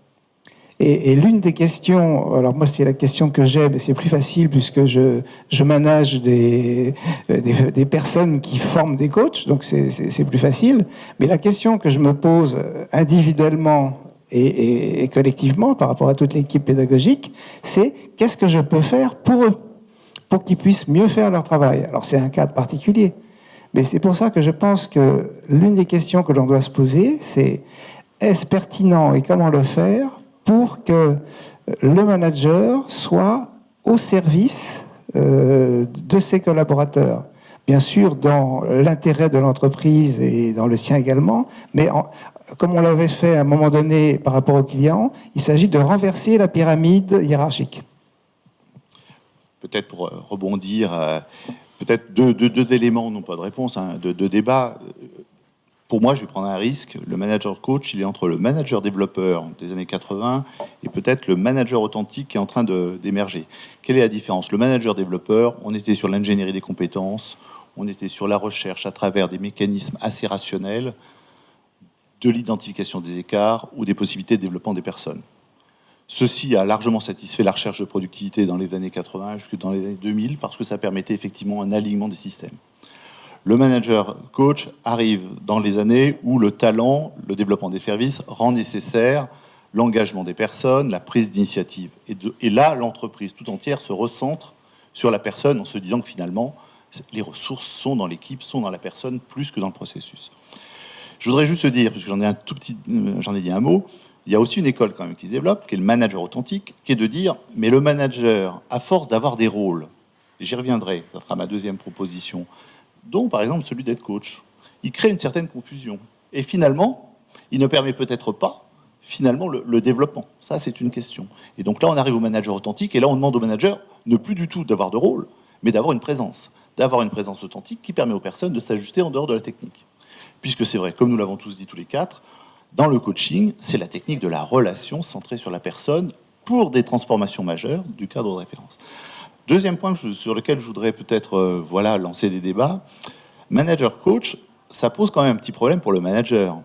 Et l'une des questions, alors moi c'est la question que j'ai, mais c'est plus facile puisque je manage des personnes qui forment des coachs, donc c'est plus facile. Mais la question que je me pose individuellement et collectivement par rapport à toute l'équipe pédagogique, c'est qu'est-ce que je peux faire pour eux, pour qu'ils puissent mieux faire leur travail. Alors c'est un cadre particulier, mais c'est pour ça que je pense que l'une des questions que l'on doit se poser, c'est est-ce pertinent et comment le faire pour que le manager soit au service de ses collaborateurs. Bien sûr, dans l'intérêt de l'entreprise et dans le sien également, mais comme on l'avait fait à un moment donné par rapport aux clients, il s'agit de renverser la pyramide hiérarchique. Peut-être pour rebondir, peut-être deux éléments, non pas de réponse, hein, de débat. Pour moi, je vais prendre un risque. Le manager coach, il est entre le manager développeur des années 80 et peut-être le manager authentique qui est en train d'émerger. Quelle est la différence? Le manager développeur, on était sur l'ingénierie des compétences, on était sur la recherche à travers des mécanismes assez rationnels de l'identification des écarts ou des possibilités de développement des personnes. Ceci a largement satisfait la recherche de productivité dans les années 80 jusque dans les années 2000 parce que ça permettait effectivement un alignement des systèmes. Le manager coach arrive dans les années où le talent, le développement des services rend nécessaire l'engagement des personnes, la prise d'initiative. Et là, l'entreprise tout entière se recentre sur la personne en se disant que finalement, les ressources sont dans l'équipe, sont dans la personne plus que dans le processus. Je voudrais juste dire, puisque j'en ai dit un mot, il y a aussi une école quand même qui se développe, qui est le manager authentique, qui est de dire, mais le manager, à force d'avoir des rôles, et j'y reviendrai, ça sera ma deuxième proposition, dont par exemple celui d'être coach, il crée une certaine confusion. Et finalement, il ne permet peut-être pas finalement le développement. Ça, c'est une question. Et donc là, on arrive au manager authentique, et là, on demande au manager ne plus du tout d'avoir de rôle, mais d'avoir une présence authentique qui permet aux personnes de s'ajuster en dehors de la technique. Puisque c'est vrai, comme nous l'avons tous dit tous les quatre, dans le coaching, c'est la technique de la relation centrée sur la personne pour des transformations majeures du cadre de référence. Deuxième point sur lequel je voudrais peut-être lancer des débats, manager-coach, ça pose quand même un petit problème pour le manager.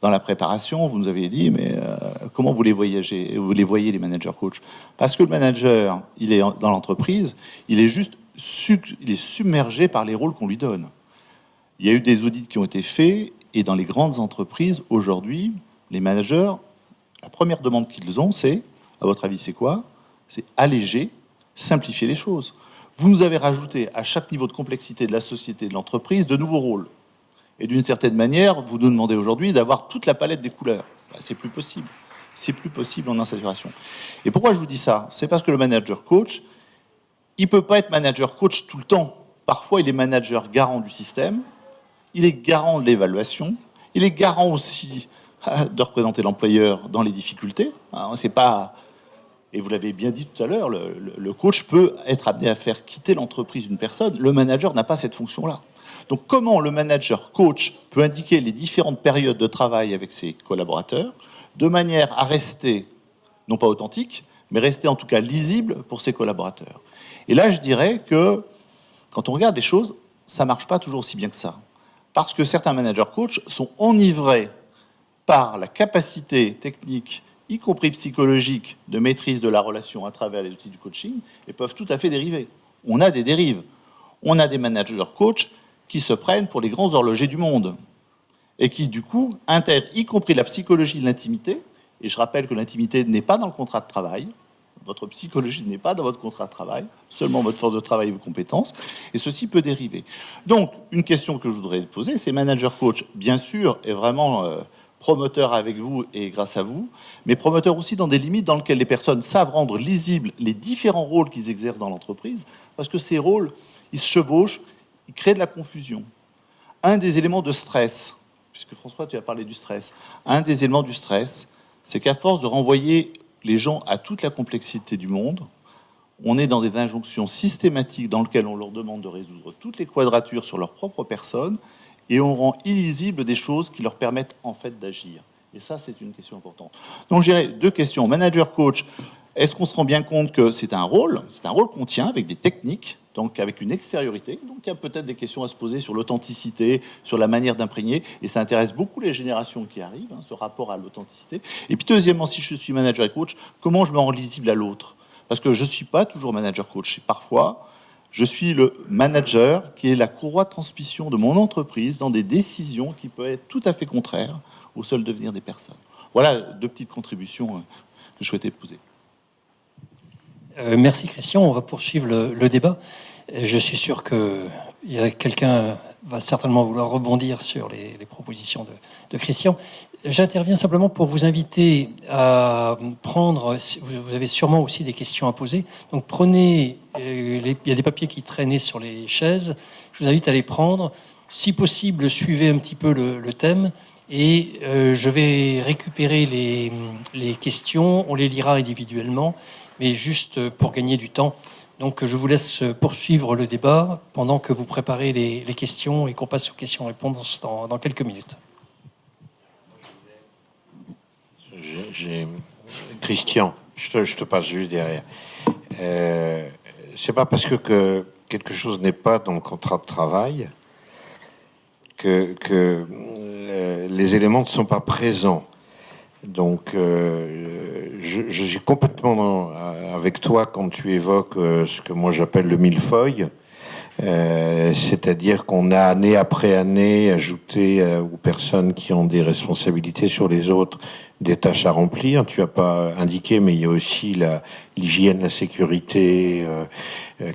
Dans la préparation, vous nous avez dit, mais comment vous les voyez les managers-coach? Parce que le manager, il est dans l'entreprise, il est submergé par les rôles qu'on lui donne. Il y a eu des audits qui ont été faits, et dans les grandes entreprises, aujourd'hui, les managers, la première demande qu'ils ont, c'est, à votre avis, c'est quoi? C'est alléger, simplifier les choses. Vous nous avez rajouté à chaque niveau de complexité de la société, de l'entreprise, de nouveaux rôles. Et d'une certaine manière, vous nous demandez aujourd'hui d'avoir toute la palette des couleurs. Ben, c'est plus possible. c'est plus possible en insaturation. Et pourquoi je vous dis ça? C'est parce que le manager coach, il peut pas être manager coach tout le temps. Parfois, il est manager garant du système, il est garant de l'évaluation, il est garant aussi de représenter l'employeur dans les difficultés. C'est pas... Et vous l'avez bien dit tout à l'heure, le coach peut être amené à faire quitter l'entreprise d'une personne. Le manager n'a pas cette fonction-là. Donc comment le manager coach peut indiquer les différentes périodes de travail avec ses collaborateurs de manière à rester, non pas authentique, mais rester en tout cas lisible pour ses collaborateurs. Et là, je dirais que quand on regarde les choses, ça ne marche pas toujours aussi bien que ça. Parce que certains managers coach sont enivrés par la capacité technique, y compris psychologique, de maîtrise de la relation à travers les outils du coaching, et peuvent tout à fait dériver. On a des dérives. On a des managers coach qui se prennent pour les grands horlogers du monde et qui, du coup, intègrent y compris la psychologie de l'intimité. Et je rappelle que l'intimité n'est pas dans le contrat de travail. Votre psychologie n'est pas dans votre contrat de travail, seulement votre force de travail et vos compétences. Et ceci peut dériver. Donc, une question que je voudrais poser, c'est manager coach, bien sûr, est vraiment promoteur avec vous et grâce à vous, mais promoteur aussi dans des limites dans lesquelles les personnes savent rendre lisibles les différents rôles qu'ils exercent dans l'entreprise, parce que ces rôles, ils se chevauchent, ils créent de la confusion. Un des éléments de stress, puisque François, tu as parlé du stress, un des éléments du stress, c'est qu'à force de renvoyer les gens à toute la complexité du monde, on est dans des injonctions systématiques dans lesquelles on leur demande de résoudre toutes les quadratures sur leur propre personne et on rend illisibles des choses qui leur permettent en fait d'agir. Et ça, c'est une question importante. Donc, je dirais deux questions. Manager, coach, est-ce qu'on se rend bien compte que c'est un rôle qu'on tient avec des techniques, donc avec une extériorité. Donc, il y a peut-être des questions à se poser sur l'authenticité, sur la manière d'imprégner, et ça intéresse beaucoup les générations qui arrivent, ce rapport à l'authenticité. Et puis, deuxièmement, si je suis manager et coach, comment je me rends lisible à l'autre? Parce que je ne suis pas toujours manager coach. Parfois, je suis le manager qui est la courroie de transmission de mon entreprise dans des décisions qui peuvent être tout à fait contraires au seul devenir des personnes. Voilà deux petites contributions que je souhaitais poser. Merci Christian, on va poursuivre le débat. Je suis sûr que quelqu'un va certainement vouloir rebondir sur les propositions de Christian. J'interviens simplement pour vous inviter à prendre, vous avez sûrement aussi des questions à poser, donc prenez, il y a des papiers qui traînaient sur les chaises, je vous invite à les prendre, si possible suivez un petit peu le thème, et je vais récupérer les questions, on les lira individuellement, mais juste pour gagner du temps. Donc je vous laisse poursuivre le débat pendant que vous préparez les questions et qu'on passe aux questions-réponses dans quelques minutes. Christian, je te passe juste derrière. C'est pas parce que quelque chose n'est pas dans le contrat de travail que les éléments ne sont pas présents. Donc, je suis complètement avec toi quand tu évoques ce que moi j'appelle le millefeuille. C'est-à-dire qu'on a année après année ajouté aux personnes qui ont des responsabilités sur les autres des tâches à remplir. Tu n'as pas indiqué, mais il y a aussi l'hygiène, la sécurité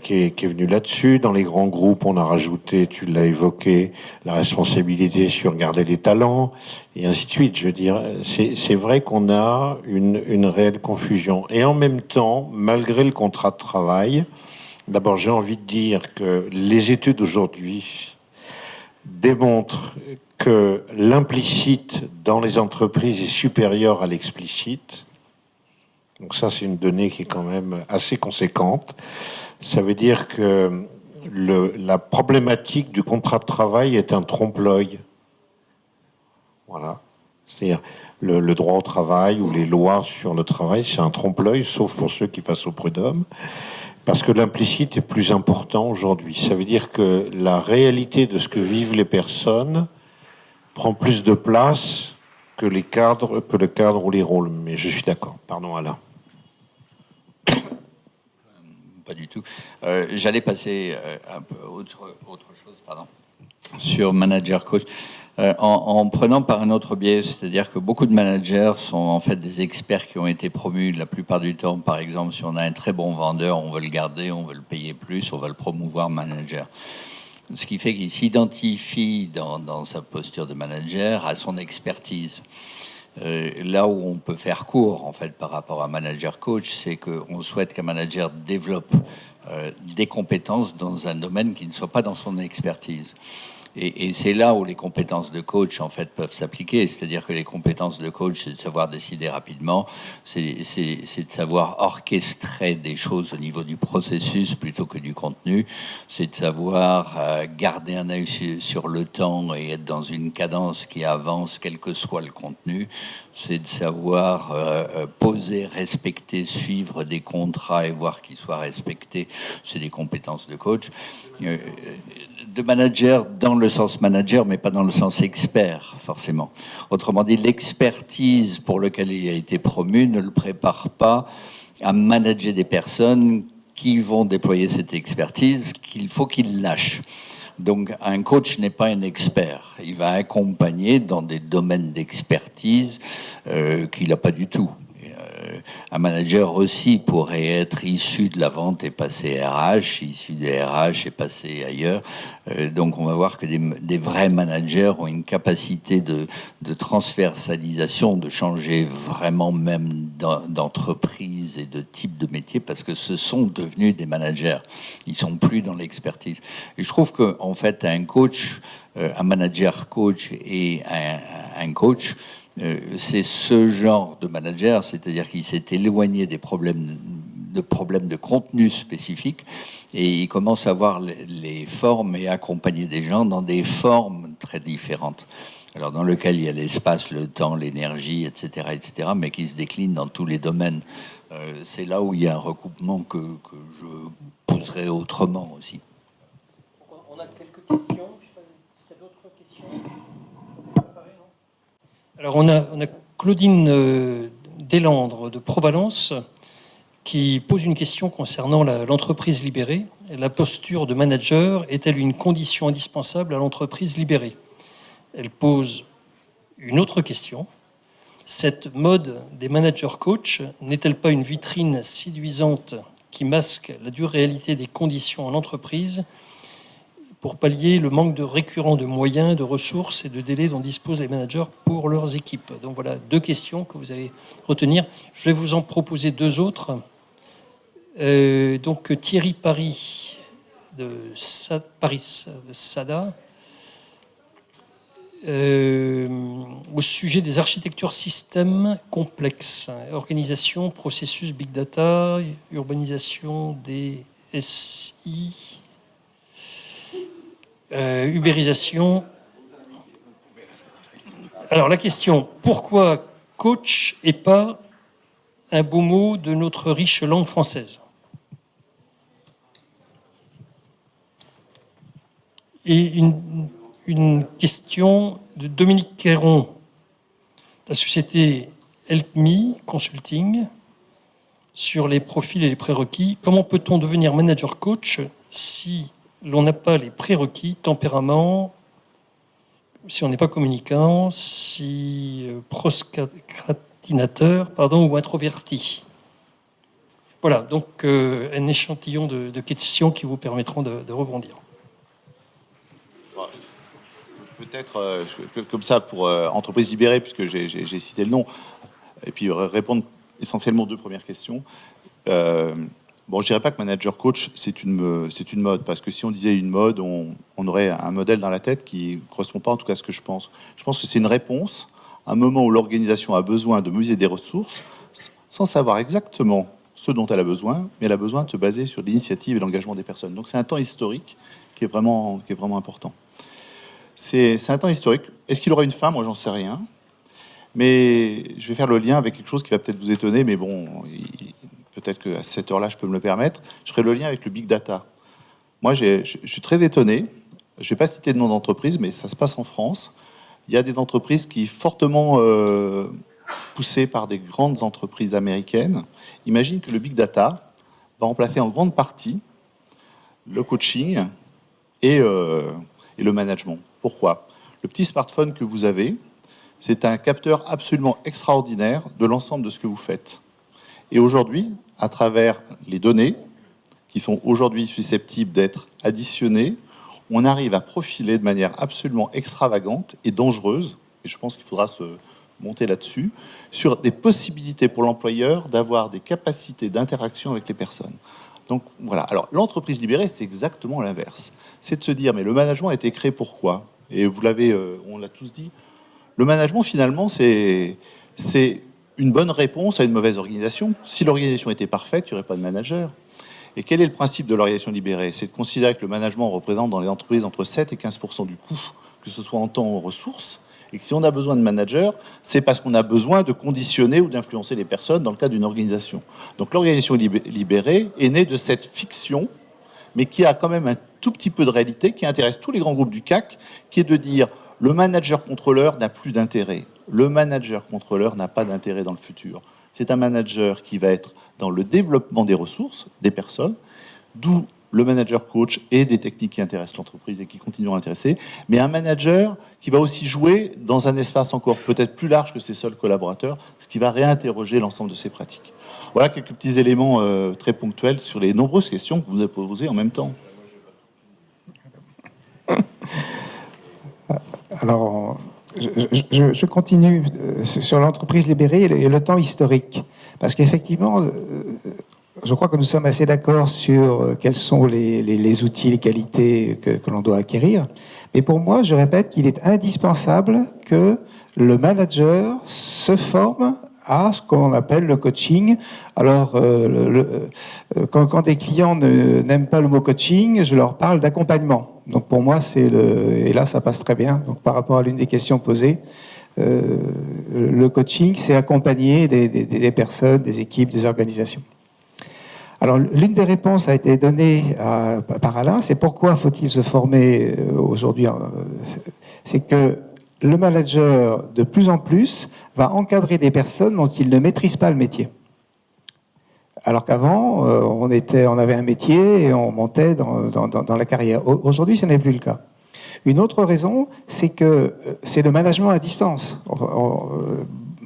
qui est venue là-dessus. Dans les grands groupes, on a rajouté, tu l'as évoqué, la responsabilité sur garder les talents, et ainsi de suite. Je veux dire, c'est vrai qu'on a une réelle confusion. Et en même temps, malgré le contrat de travail, d'abord, j'ai envie de dire que les études aujourd'hui démontrent que l'implicite dans les entreprises est supérieur à l'explicite. Donc ça, c'est une donnée qui est quand même assez conséquente. Ça veut dire que la problématique du contrat de travail est un trompe-l'œil. Voilà. C'est-à-dire le droit au travail ou les lois sur le travail, c'est un trompe-l'œil, sauf pour ceux qui passent au prud'homme. Parce que l'implicite est plus important aujourd'hui. Ça veut dire que la réalité de ce que vivent les personnes prend plus de place que le cadre ou les rôles. Mais je suis d'accord. Pardon, Alain. Pas du tout. J'allais passer un peu autre chose, pardon, sur manager coach. En prenant par un autre biais, c'est-à-dire que beaucoup de managers sont en fait des experts qui ont été promus la plupart du temps. Par exemple, si on a un très bon vendeur, on veut le garder, on veut le payer plus, on va le promouvoir manager. Ce qui fait qu'il s'identifie dans sa posture de manager à son expertise. Là où on peut faire court, en fait, par rapport à manager-coach, c'est qu'on souhaite qu'un manager développe des compétences dans un domaine qui ne soit pas dans son expertise. Et c'est là où les compétences de coach, en fait, peuvent s'appliquer. C'est-à-dire que les compétences de coach, c'est de savoir décider rapidement, c'est de savoir orchestrer des choses au niveau du processus plutôt que du contenu, c'est de savoir garder un œil sur le temps et être dans une cadence qui avance, quel que soit le contenu, c'est de savoir poser, respecter, suivre des contrats et voir qu'ils soient respectés. C'est des compétences de coach. De manager dans le sens manager, mais pas dans le sens expert, forcément. Autrement dit, l'expertise pour laquelle il a été promu ne le prépare pas à manager des personnes qui vont déployer cette expertise, qu'il faut qu'il lâche. Donc, un coach n'est pas un expert. Il va accompagner dans des domaines d'expertise qu'il n'a pas du tout. Un manager aussi pourrait être issu de la vente et passer RH, issu des RH et passer ailleurs. Donc on va voir que des vrais managers ont une capacité de transversalisation, de changer vraiment même d'entreprise et de type de métier, parce que ce sont devenus des managers. Ils sont plus dans l'expertise. Et je trouve qu'en fait, un coach, un manager coach et un coach, c'est ce genre de manager, c'est-à-dire qu'il s'est éloigné des problèmes de contenu spécifique et il commence à voir les formes et accompagner des gens dans des formes très différentes. Alors dans lequel il y a l'espace, le temps, l'énergie, etc., mais qui se décline dans tous les domaines. C'est là où il y a un recoupement que je poserai autrement aussi. On a quelques questions. Je sais pas s'il y a d'autres questions. Alors on a Claudine Deslandres de Provalence qui pose une question concernant l'entreprise libérée. La posture de manager est-elle une condition indispensable à l'entreprise libérée? Elle pose une autre question. Cette mode des managers coach n'est-elle pas une vitrine séduisante qui masque la dure réalité des conditions en entreprise pour pallier le manque de récurrent de moyens, de ressources et de délais dont disposent les managers pour leurs équipes? Donc voilà, 2 questions que vous allez retenir. Je vais vous en proposer 2 autres. Donc Thierry Paris de SADA, au sujet des architectures systèmes complexes, organisation, processus, big data, urbanisation des SI, ubérisation. Alors la question, pourquoi coach et pas un beau mot de notre riche langue française? Et une question de Dominique Quéron, de la société Help.me Consulting, sur les profils et les prérequis. Comment peut-on devenir manager coach si l'on n'a pas les prérequis, tempérament, si on n'est pas communicant, si procrastinateur, ou introverti? Voilà, donc un échantillon de questions qui vous permettront de rebondir. Peut-être, comme ça, pour entreprise libérée, puisque j'ai cité le nom, et puis répondre essentiellement aux 2 premières questions. Bon, je dirais pas que manager coach, c'est une mode, parce que si on disait une mode, on aurait un modèle dans la tête qui ne correspond pas en tout cas à ce que je pense. Je pense que c'est une réponse à un moment où l'organisation a besoin de mobiliser des ressources sans savoir exactement ce dont elle a besoin, mais elle a besoin de se baser sur l'initiative et l'engagement des personnes. Donc c'est un temps historique qui est vraiment important. C'est un temps historique. Est-ce qu'il aura une fin? Moi, j'en sais rien. Mais je vais faire le lien avec quelque chose qui va peut-être vous étonner, mais bon, peut-être qu'à cette heure-là, je peux me le permettre. Je ferai le lien avec le big data. Moi, je suis très étonné. Je ne vais pas citer de nom d'entreprise, mais ça se passe en France. Il y a des entreprises qui, fortement poussées par des grandes entreprises américaines, imaginent que le big data va remplacer en grande partie le coaching et le management. Pourquoi? Le petit smartphone que vous avez, c'est un capteur absolument extraordinaire de l'ensemble de ce que vous faites. Et aujourd'hui, à travers les données, qui sont aujourd'hui susceptibles d'être additionnées, on arrive à profiler de manière absolument extravagante et dangereuse, et je pense qu'il faudra se monter là-dessus, sur des possibilités pour l'employeur d'avoir des capacités d'interaction avec les personnes. Donc voilà. Alors l'entreprise libérée, c'est exactement l'inverse. C'est de se dire, mais le management a été créé pourquoi? Et vous l'avez, on l'a tous dit, le management finalement, c'est une bonne réponse à une mauvaise organisation. Si l'organisation était parfaite, il n'y aurait pas de manager. Et quel est le principe de l'organisation libérée? C'est de considérer que le management représente dans les entreprises entre 7 et 15% du coût, que ce soit en temps ou en ressources, et que si on a besoin de managers, c'est parce qu'on a besoin de conditionner ou d'influencer les personnes dans le cadre d'une organisation. Donc l'organisation libérée est née de cette fiction, mais qui a quand même un tout petit peu de réalité, qui intéresse tous les grands groupes du CAC, qui est de dire le manager contrôleur n'a plus d'intérêt. Le manager contrôleur n'a pas d'intérêt dans le futur. C'est un manager qui va être dans le développement des ressources, des personnes, d'où le manager coach et des techniques qui intéressent l'entreprise et qui continueront à intéresser, mais un manager qui va aussi jouer dans un espace encore peut-être plus large que ses seuls collaborateurs, ce qui va réinterroger l'ensemble de ses pratiques. Voilà quelques petits éléments très ponctuels sur les nombreuses questions que vous avez posées en même temps. Alors, je continue sur l'entreprise libérée et le temps historique. Parce qu'effectivement, je crois que nous sommes assez d'accord sur quels sont les outils, les qualités que l'on doit acquérir. Mais pour moi, je répète qu'il est indispensable que le manager se forme à ce qu'on appelle le coaching. Alors, quand des clients n'aiment pas le mot coaching, je leur parle d'accompagnement. Donc pour moi, et là ça passe très bien. Donc par rapport à l'une des questions posées, le coaching, c'est accompagner des personnes, des équipes, des organisations. Alors, l'une des réponses a été donnée par Alain, c'est pourquoi faut-il se former aujourd'hui? C'est que le manager, de plus en plus, va encadrer des personnes dont il ne maîtrise pas le métier. Alors qu'avant, on avait un métier et on montait dans la carrière. Aujourd'hui, ce n'est plus le cas. Une autre raison, c'est que c'est le management à distance.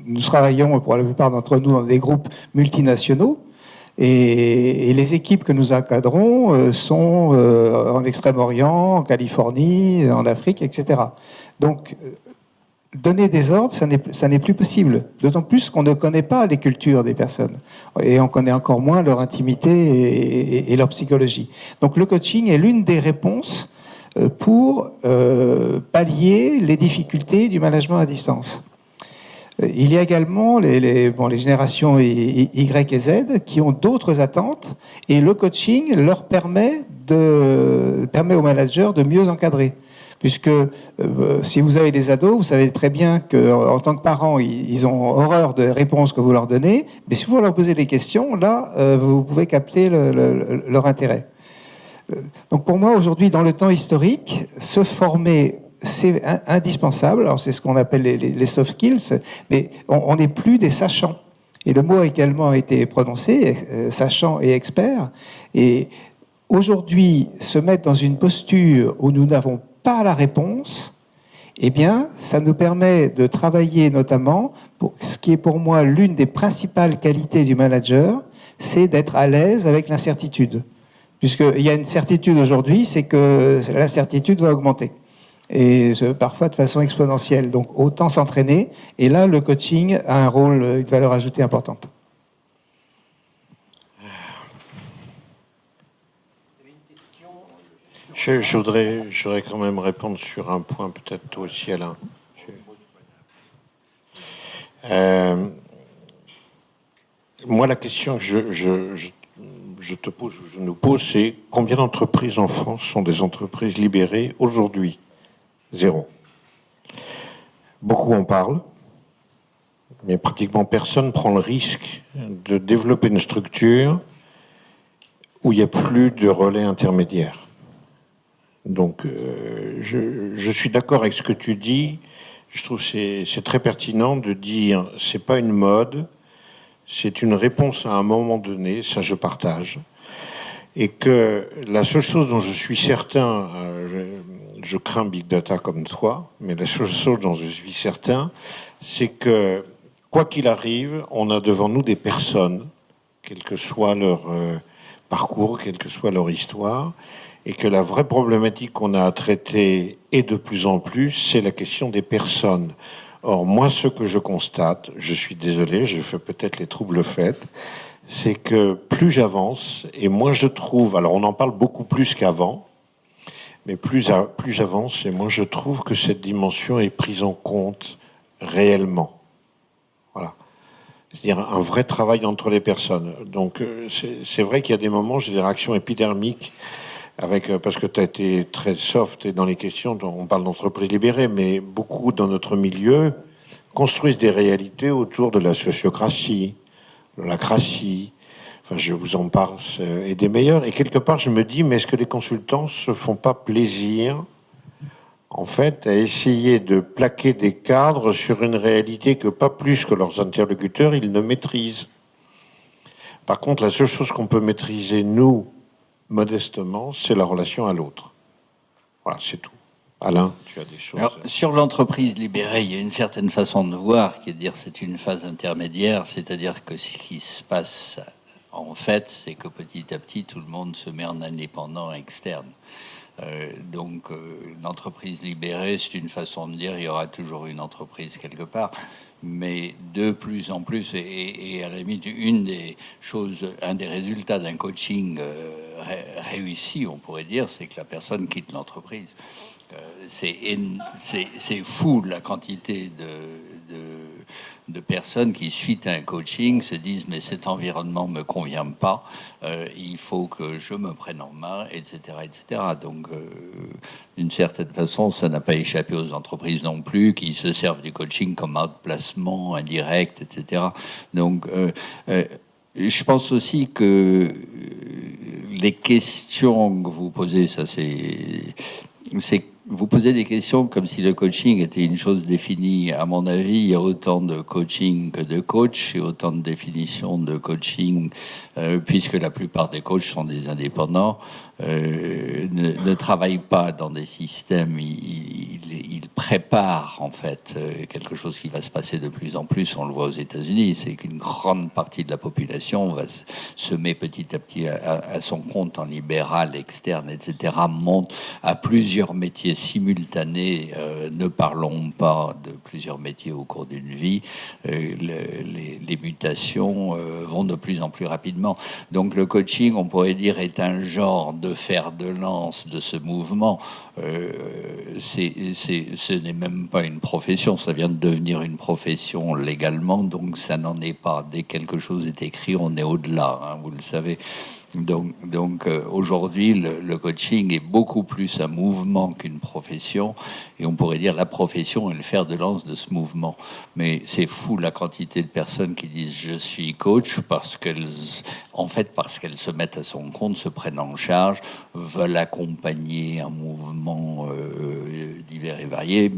Nous travaillons, pour la plupart d'entre nous, dans des groupes multinationaux. Et les équipes que nous encadrons sont en Extrême-Orient, en Californie, en Afrique, etc. Donc, donner des ordres, ça n'est plus possible. D'autant plus qu'on ne connaît pas les cultures des personnes. Et on connaît encore moins leur intimité et leur psychologie. Donc, le coaching est l'une des réponses pour pallier les difficultés du management à distance. Il y a également les générations Y et Z qui ont d'autres attentes et le coaching leur permet aux managers de mieux encadrer. Puisque si vous avez des ados, vous savez très bien qu'en tant que parents, ils ont horreur des réponses que vous leur donnez, mais si vous leur posez des questions, là, vous pouvez capter leur intérêt. Donc pour moi, aujourd'hui, dans le temps historique, se former, c'est indispensable. Alors c'est ce qu'on appelle les soft skills, mais on n'est plus des sachants. Et le mot a également été prononcé, sachant et expert. Et aujourd'hui, se mettre dans une posture où nous n'avons pas la réponse, eh bien, ça nous permet de travailler notamment, ce qui est pour moi l'une des principales qualités du manager, c'est d'être à l'aise avec l'incertitude. Puisqu'il y a une certitude aujourd'hui, c'est que l'incertitude va augmenter. Et parfois de façon exponentielle. Donc autant s'entraîner. Et là, le coaching a un rôle, une valeur ajoutée importante. Je voudrais quand même répondre sur un point, peut-être toi aussi, Alain. Moi, la question que je te pose, je nous pose, c'est combien d'entreprises en France sont des entreprises libérées aujourd'hui? 0. Beaucoup en parlent, mais pratiquement personne prend le risque de développer une structure où il n'y a plus de relais intermédiaires. Donc, je suis d'accord avec ce que tu dis. Je trouve que c'est très pertinent de dire c'est pas une mode, c'est une réponse à un moment donné, ça je partage. Et que la seule chose dont je suis certain, je crains Big Data comme toi, mais la seule chose dont je suis certain, c'est que quoi qu'il arrive, on a devant nous des personnes, quel que soit leur parcours, quelle que soit leur histoire, et que la vraie problématique qu'on a à traiter, et de plus en plus, c'est la question des personnes. Or, moi, ce que je constate, je suis désolé, je fais peut-être les troubles faits, c'est que plus j'avance, et moins je trouve, alors on en parle beaucoup plus qu'avant, mais plus j'avance, et moins je trouve que cette dimension est prise en compte réellement. Voilà. C'est-à-dire un vrai travail entre les personnes. Donc, c'est vrai qu'il y a des moments, j'ai des réactions épidermiques, parce que tu as été très soft et dans les questions, on parle d'entreprise libérée, mais beaucoup dans notre milieu construisent des réalités autour de la sociocratie, de la cratie, enfin je vous en parle, et des meilleurs. Et quelque part je me dis, mais est-ce que les consultants se font pas plaisir en fait à essayer de plaquer des cadres sur une réalité que pas plus que leurs interlocuteurs ils ne maîtrisent. Par contre, la seule chose qu'on peut maîtriser, nous, modestement, c'est la relation à l'autre. Voilà, c'est tout. Alain, tu as des choses... Alors, sur l'entreprise libérée, il y a une certaine façon de voir, qui est de dire c'est une phase intermédiaire, c'est-à-dire que ce qui se passe, en fait, c'est que petit à petit, tout le monde se met en indépendant externe. L'entreprise libérée, c'est une façon de dire il y aura toujours une entreprise quelque part, mais de plus en plus, et à la limite, un des résultats d'un coaching réussi, on pourrait dire, c'est que la personne quitte l'entreprise. C'est fou la quantité de personnes qui, suite à un coaching, se disent mais cet environnement me convient pas, il faut que je me prenne en main, etc., etc. Donc, d'une certaine façon, ça n'a pas échappé aux entreprises non plus, qui se servent du coaching comme un placement indirect, etc. Donc, je pense aussi que les questions que vous posez, c'est vous posez des questions comme si le coaching était une chose définie. À mon avis, il y a autant de coaching que de coach et autant de définitions de coaching, puisque la plupart des coachs sont des indépendants, ne travaillent pas dans des systèmes. Ils préparent en fait quelque chose qui va se passer de plus en plus. On le voit aux États-Unis, c'est qu'une grande partie de la population se met petit à petit à son compte en libéral, externe, etc. Monte à plusieurs métiers simultanés. Ne parlons pas de plusieurs métiers au cours d'une vie. Les mutations vont de plus en plus rapidement. Donc le coaching, on pourrait dire, est un genre de fer de lance de ce mouvement. Ce n'est même pas une profession, ça vient de devenir une profession légalement, donc ça n'en est pas. Dès que quelque chose est écrit, on est au-delà, hein, vous le savez. Donc aujourd'hui, le coaching est beaucoup plus un mouvement qu'une profession, et on pourrait dire la profession est le fer de lance de ce mouvement. Mais c'est fou la quantité de personnes qui disent je suis coach parce qu'elles se mettent à son compte, se prennent en charge, veulent accompagner un mouvement divers et variés,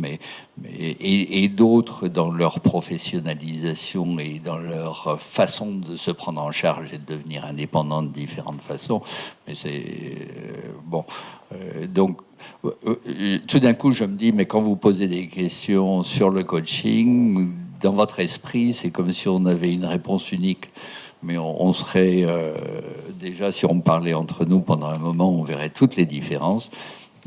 et d'autres dans leur professionnalisation et dans leur façon de se prendre en charge et de devenir indépendant de différentes façons. Mais c'est bon. Donc, tout d'un coup, je me dis, mais quand vous posez des questions sur le coaching, dans votre esprit, c'est comme si on avait une réponse unique. Mais on serait déjà, si on parlait entre nous pendant un moment, on verrait toutes les différences.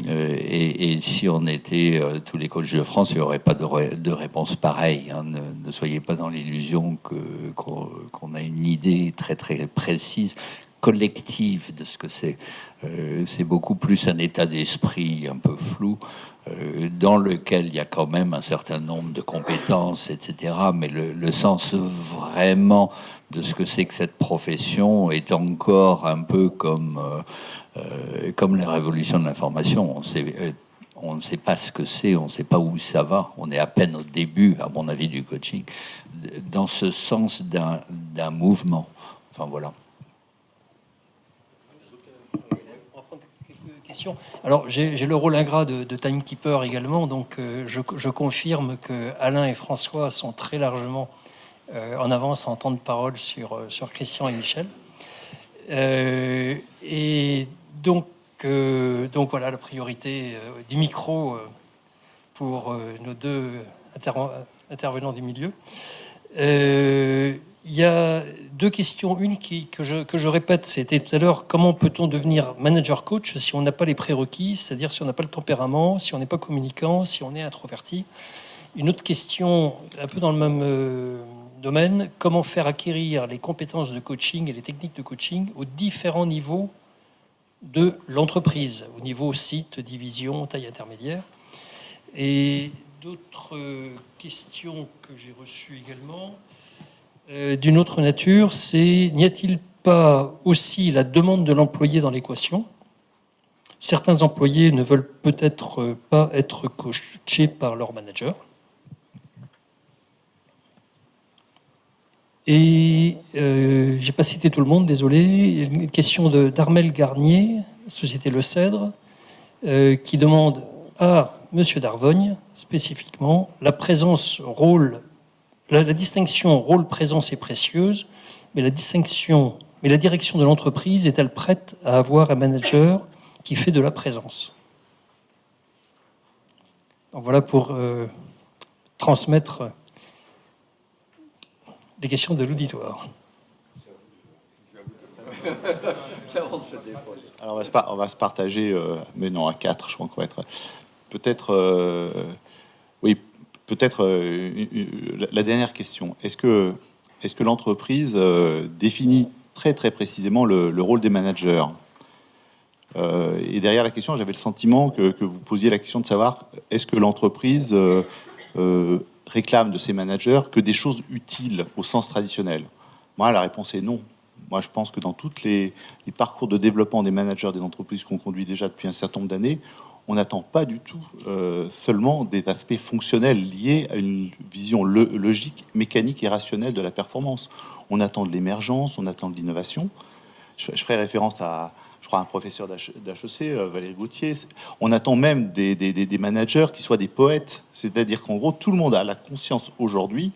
Et si on était tous les coachs de France, il n'y aurait pas de réponse pareille. Hein. Ne soyez pas dans l'illusion qu'on a une idée très très précise, collective de ce que c'est. C'est beaucoup plus un état d'esprit un peu flou, dans lequel il y a quand même un certain nombre de compétences, etc. Mais le sens vraiment de ce que c'est que cette profession est encore un peu comme la révolution de l'information. On ne sait pas ce que c'est, on ne sait pas où ça va. On est à peine au début, à mon avis, du coaching, dans ce sens d'un mouvement. Enfin, voilà. Alors, j'ai le rôle ingrat de timekeeper également, donc je confirme que Alain et François sont très largement en avance en temps de parole sur Christian et Michel. Et donc voilà la priorité du micro pour nos deux intervenants du milieu. Il y a deux questions. Une que je répète, c'était tout à l'heure, comment peut-on devenir manager coach si on n'a pas les prérequis, c'est-à-dire si on n'a pas le tempérament, si on n'est pas communicant, si on est introverti. Une autre question, un peu dans le même domaine, comment faire acquérir les compétences de coaching et les techniques de coaching aux différents niveaux de l'entreprise, au niveau site, division, taille intermédiaire. Et d'autres questions que j'ai reçues également, d'une autre nature, c'est n'y a-t-il pas aussi la demande de l'employé dans l'équation ? Certains employés ne veulent peut-être pas être coachés par leur manager. Et j'ai pas cité tout le monde, désolé. Une question d'Armel Garnier, société Le Cèdre, qui demande à Monsieur Darvogne spécifiquement la distinction rôle-présence est précieuse, mais la direction de l'entreprise est-elle prête à avoir un manager qui fait de la présence? Donc voilà pour transmettre les questions de l'auditoire. Alors on va se partager, mais non, à 4, je crois qu'on va être... Peut-être... oui, peut-être la dernière question. Est-ce que l'entreprise définit très très précisément le rôle des managers? Et derrière la question, j'avais le sentiment que vous posiez la question de savoir est-ce que l'entreprise réclame de ses managers que des choses utiles au sens traditionnel? Moi, la réponse est non. Moi, je pense que dans tous les parcours de développement des managers des entreprises qu'on conduit déjà depuis un certain nombre d'années, on n'attend pas du tout seulement des aspects fonctionnels liés à une vision logique, mécanique et rationnelle de la performance. On attend de l'émergence, on attend de l'innovation. Je ferai référence à, je crois, un professeur d'HEC, Valérie Gauthier. On attend même des managers qui soient des poètes. C'est-à-dire qu'en gros, tout le monde a la conscience aujourd'hui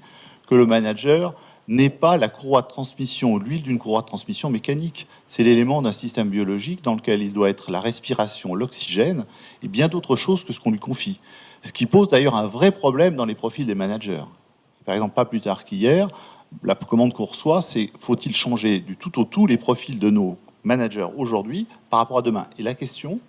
que le manager n'est pas la courroie de transmission, l'huile d'une courroie de transmission mécanique. C'est l'élément d'un système biologique dans lequel il doit être la respiration, l'oxygène et bien d'autres choses que ce qu'on lui confie. Ce qui pose d'ailleurs un vrai problème dans les profils des managers. Par exemple, pas plus tard qu'hier, la commande qu'on reçoit, c'est faut-il changer du tout au tout les profils de nos managers aujourd'hui par rapport à demain? Et la question,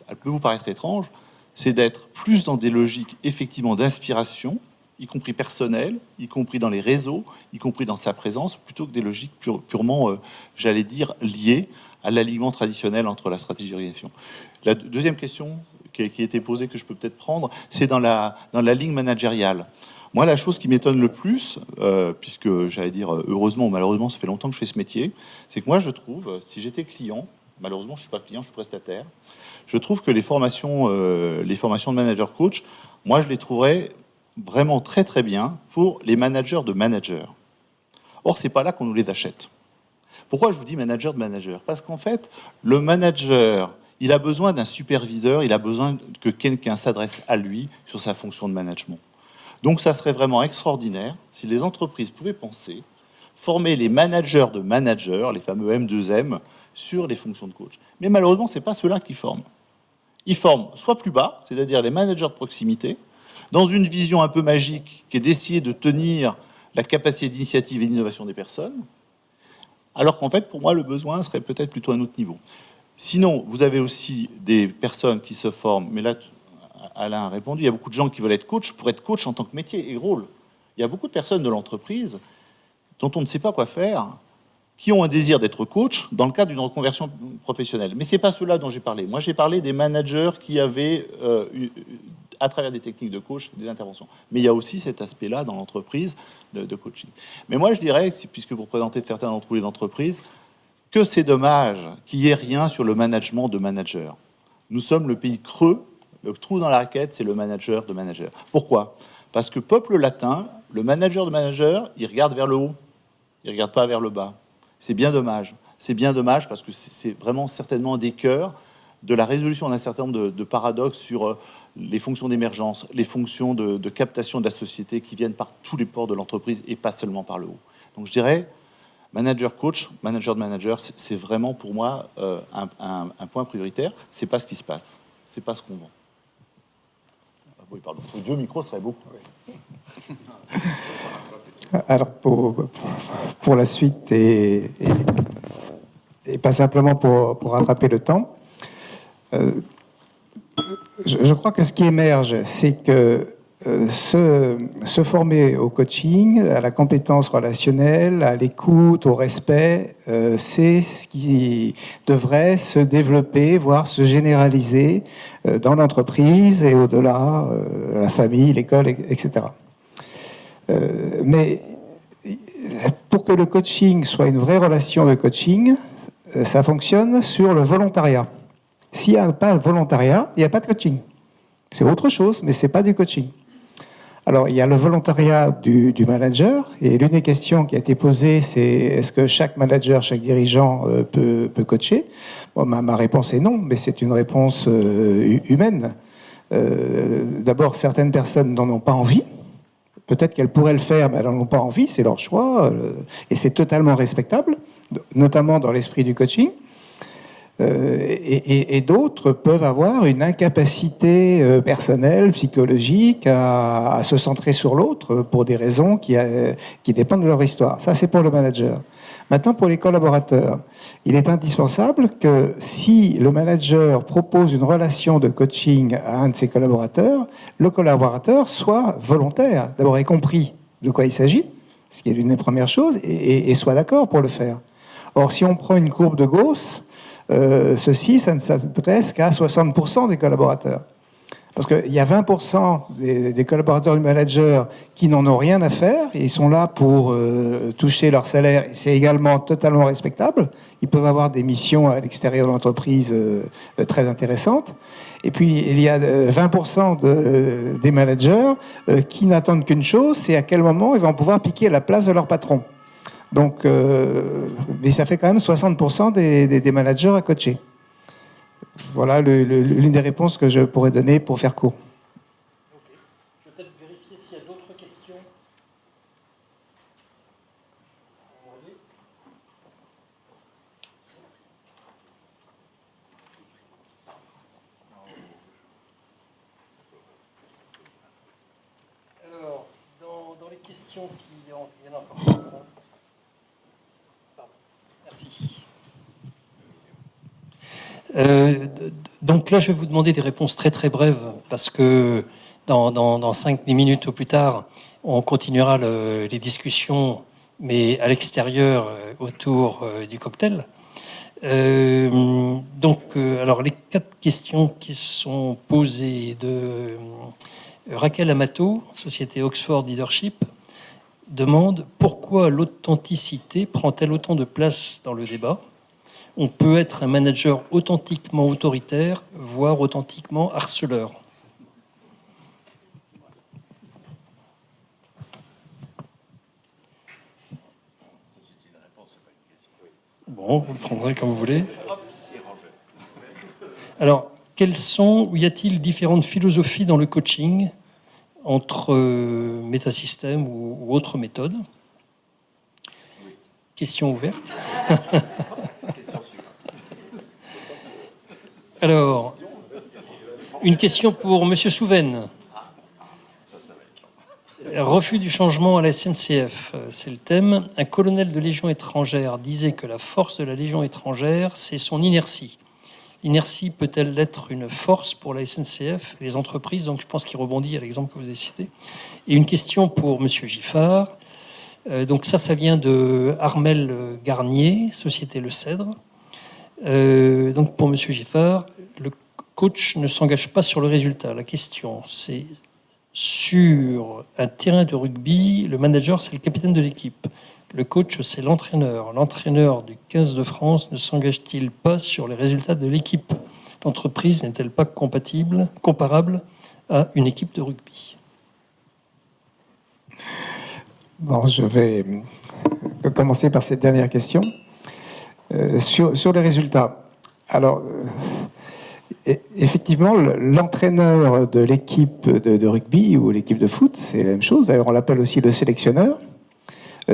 elle peut vous paraître étrange, c'est d'être plus dans des logiques effectivement d'inspiration, y compris personnelles, y compris dans les réseaux, y compris dans sa présence, plutôt que des logiques purement, j'allais dire, liées à l'alignement traditionnel entre la stratégie et l'organisation. La deuxième question qui a été posée, que je peux peut-être prendre, c'est dans la ligne managériale. Moi, la chose qui m'étonne le plus, puisque j'allais dire heureusement ou malheureusement, ça fait longtemps que je fais ce métier, c'est que moi, je trouve, si j'étais client, malheureusement, je ne suis pas client, je suis prestataire, je trouve que les formations de manager coach, moi, je les trouverais vraiment très très bien pour les managers de managers. Or, c'est pas là qu'on nous les achète. Pourquoi je vous dis manager de manager? Parce qu'en fait, le manager, il a besoin d'un superviseur, il a besoin que quelqu'un s'adresse à lui sur sa fonction de management. Donc, ça serait vraiment extraordinaire si les entreprises pouvaient penser former les managers de managers, les fameux M2M, sur les fonctions de coach. Mais malheureusement, c'est pas ceux-là qui forment. Ils forment soit plus bas, c'est-à-dire les managers de proximité, dans une vision un peu magique qui est d'essayer de tenir la capacité d'initiative et d'innovation des personnes, alors qu'en fait, pour moi, le besoin serait peut-être plutôt à un autre niveau. Sinon, vous avez aussi des personnes qui se forment, mais là, Alain a répondu, il y a beaucoup de gens qui veulent être coach pour être coach en tant que métier et rôle. Il y a beaucoup de personnes de l'entreprise dont on ne sait pas quoi faire, qui ont un désir d'être coach dans le cadre d'une reconversion professionnelle. Mais ce n'est pas ceux-là dont j'ai parlé. Moi, j'ai parlé des managers qui avaient à travers des techniques de coach, des interventions. Mais il y a aussi cet aspect-là dans l'entreprise de coaching. Mais moi, je dirais, puisque vous représentez certains d'entre vous les entreprises, que c'est dommage qu'il n'y ait rien sur le management de managers. Nous sommes le pays creux, le trou dans la raquette, c'est le manager de manager. Pourquoi? Parce que peuple latin, le manager de manager, il regarde vers le haut, il ne regarde pas vers le bas. C'est bien dommage. C'est bien dommage parce que c'est vraiment certainement des cœurs de la résolution d'un certain nombre de paradoxes sur les fonctions d'émergence, les fonctions de captation de la société qui viennent par tous les pores de l'entreprise et pas seulement par le haut. Donc je dirais, manager coach, manager de manager, c'est vraiment pour moi un point prioritaire. C'est pas ce qui se passe, c'est pas ce qu'on vend. Ah oui, pardon. Deux micros serait beaucoup. Alors pour la suite et pas simplement pour rattraper le temps. Je crois que ce qui émerge, c'est que se former au coaching, à la compétence relationnelle, à l'écoute, au respect, c'est ce qui devrait se développer, voire se généraliser dans l'entreprise et au-delà, la famille, l'école, etc. Mais pour que le coaching soit une vraie relation de coaching, ça fonctionne sur le volontariat. S'il n'y a pas de volontariat, il n'y a pas de coaching. C'est autre chose, mais ce n'est pas du coaching. Alors, il y a le volontariat du manager, et l'une des questions qui a été posée, c'est est-ce que chaque manager, chaque dirigeant peut coacher? Bon, ma réponse est non, mais c'est une réponse humaine. D'abord, certaines personnes n'en ont pas envie. Peut-être qu'elles pourraient le faire, mais elles n'en ont pas envie, c'est leur choix, et c'est totalement respectable, notamment dans l'esprit du coaching. Et d'autres peuvent avoir une incapacité personnelle, psychologique, à se centrer sur l'autre pour des raisons qui dépendent de leur histoire. Ça, c'est pour le manager. Maintenant, pour les collaborateurs, il est indispensable que si le manager propose une relation de coaching à un de ses collaborateurs, le collaborateur soit volontaire, d'abord ait compris de quoi il s'agit, ce qui est l'une des premières choses, et soit d'accord pour le faire. Or, si on prend une courbe de Gauss, ceci, ça ne s'adresse qu'à 60% des collaborateurs. Parce qu'il y a 20% des collaborateurs du manager qui n'en ont rien à faire, et ils sont là pour toucher leur salaire, et c'est également totalement respectable. Ils peuvent avoir des missions à l'extérieur de l'entreprise très intéressantes. Et puis, il y a 20% des managers qui n'attendent qu'une chose, c'est à quel moment ils vont pouvoir piquer la place de leur patron. Donc, mais ça fait quand même 60% des managers à coacher. Voilà l'une des réponses que je pourrais donner pour faire court. Okay. Je vais peut-être vérifier s'il y a d'autres questions. Alors, dans les questions il y en a encore. Merci. Donc là, je vais vous demander des réponses très très brèves parce que dans 5-10 minutes au plus tard, on continuera les discussions, mais à l'extérieur, autour du cocktail. Alors les 4 questions qui sont posées de Raquel Amato, société Oxford Leadership, demande pourquoi l'authenticité prend-elle autant de place dans le débat? On peut être un manager authentiquement autoritaire, voire authentiquement harceleur. Bon, vous le prendrez comme vous voulez. Alors, ou y a-t-il différentes philosophies dans le coaching entre métasystèmes ou autres méthodes? Question ouverte. Alors, une question pour Monsieur Souven. Refus du changement à la SNCF, c'est le thème. Un colonel de Légion étrangère disait que la force de la Légion étrangère, c'est son inertie. L'inertie peut-elle être une force pour la SNCF et les entreprises? Donc je pense qu'il rebondit à l'exemple que vous avez cité. Et une question pour Monsieur Giffard. Donc ça vient de Armel Garnier, Société Le Cèdre. Donc pour Monsieur Giffard, le coach ne s'engage pas sur le résultat. La question, c'est sur un terrain de rugby, le manager, c'est le capitaine de l'équipe. Le coach, c'est l'entraîneur. L'entraîneur du 15 de France ne s'engage-t-il pas sur les résultats de l'équipe? L'entreprise n'est-elle pas comparable à une équipe de rugby? Bon, je vais commencer par cette dernière question. Sur les résultats. Alors, effectivement, l'entraîneur de l'équipe de rugby ou l'équipe de foot, c'est la même chose. D'ailleurs, on l'appelle aussi le sélectionneur.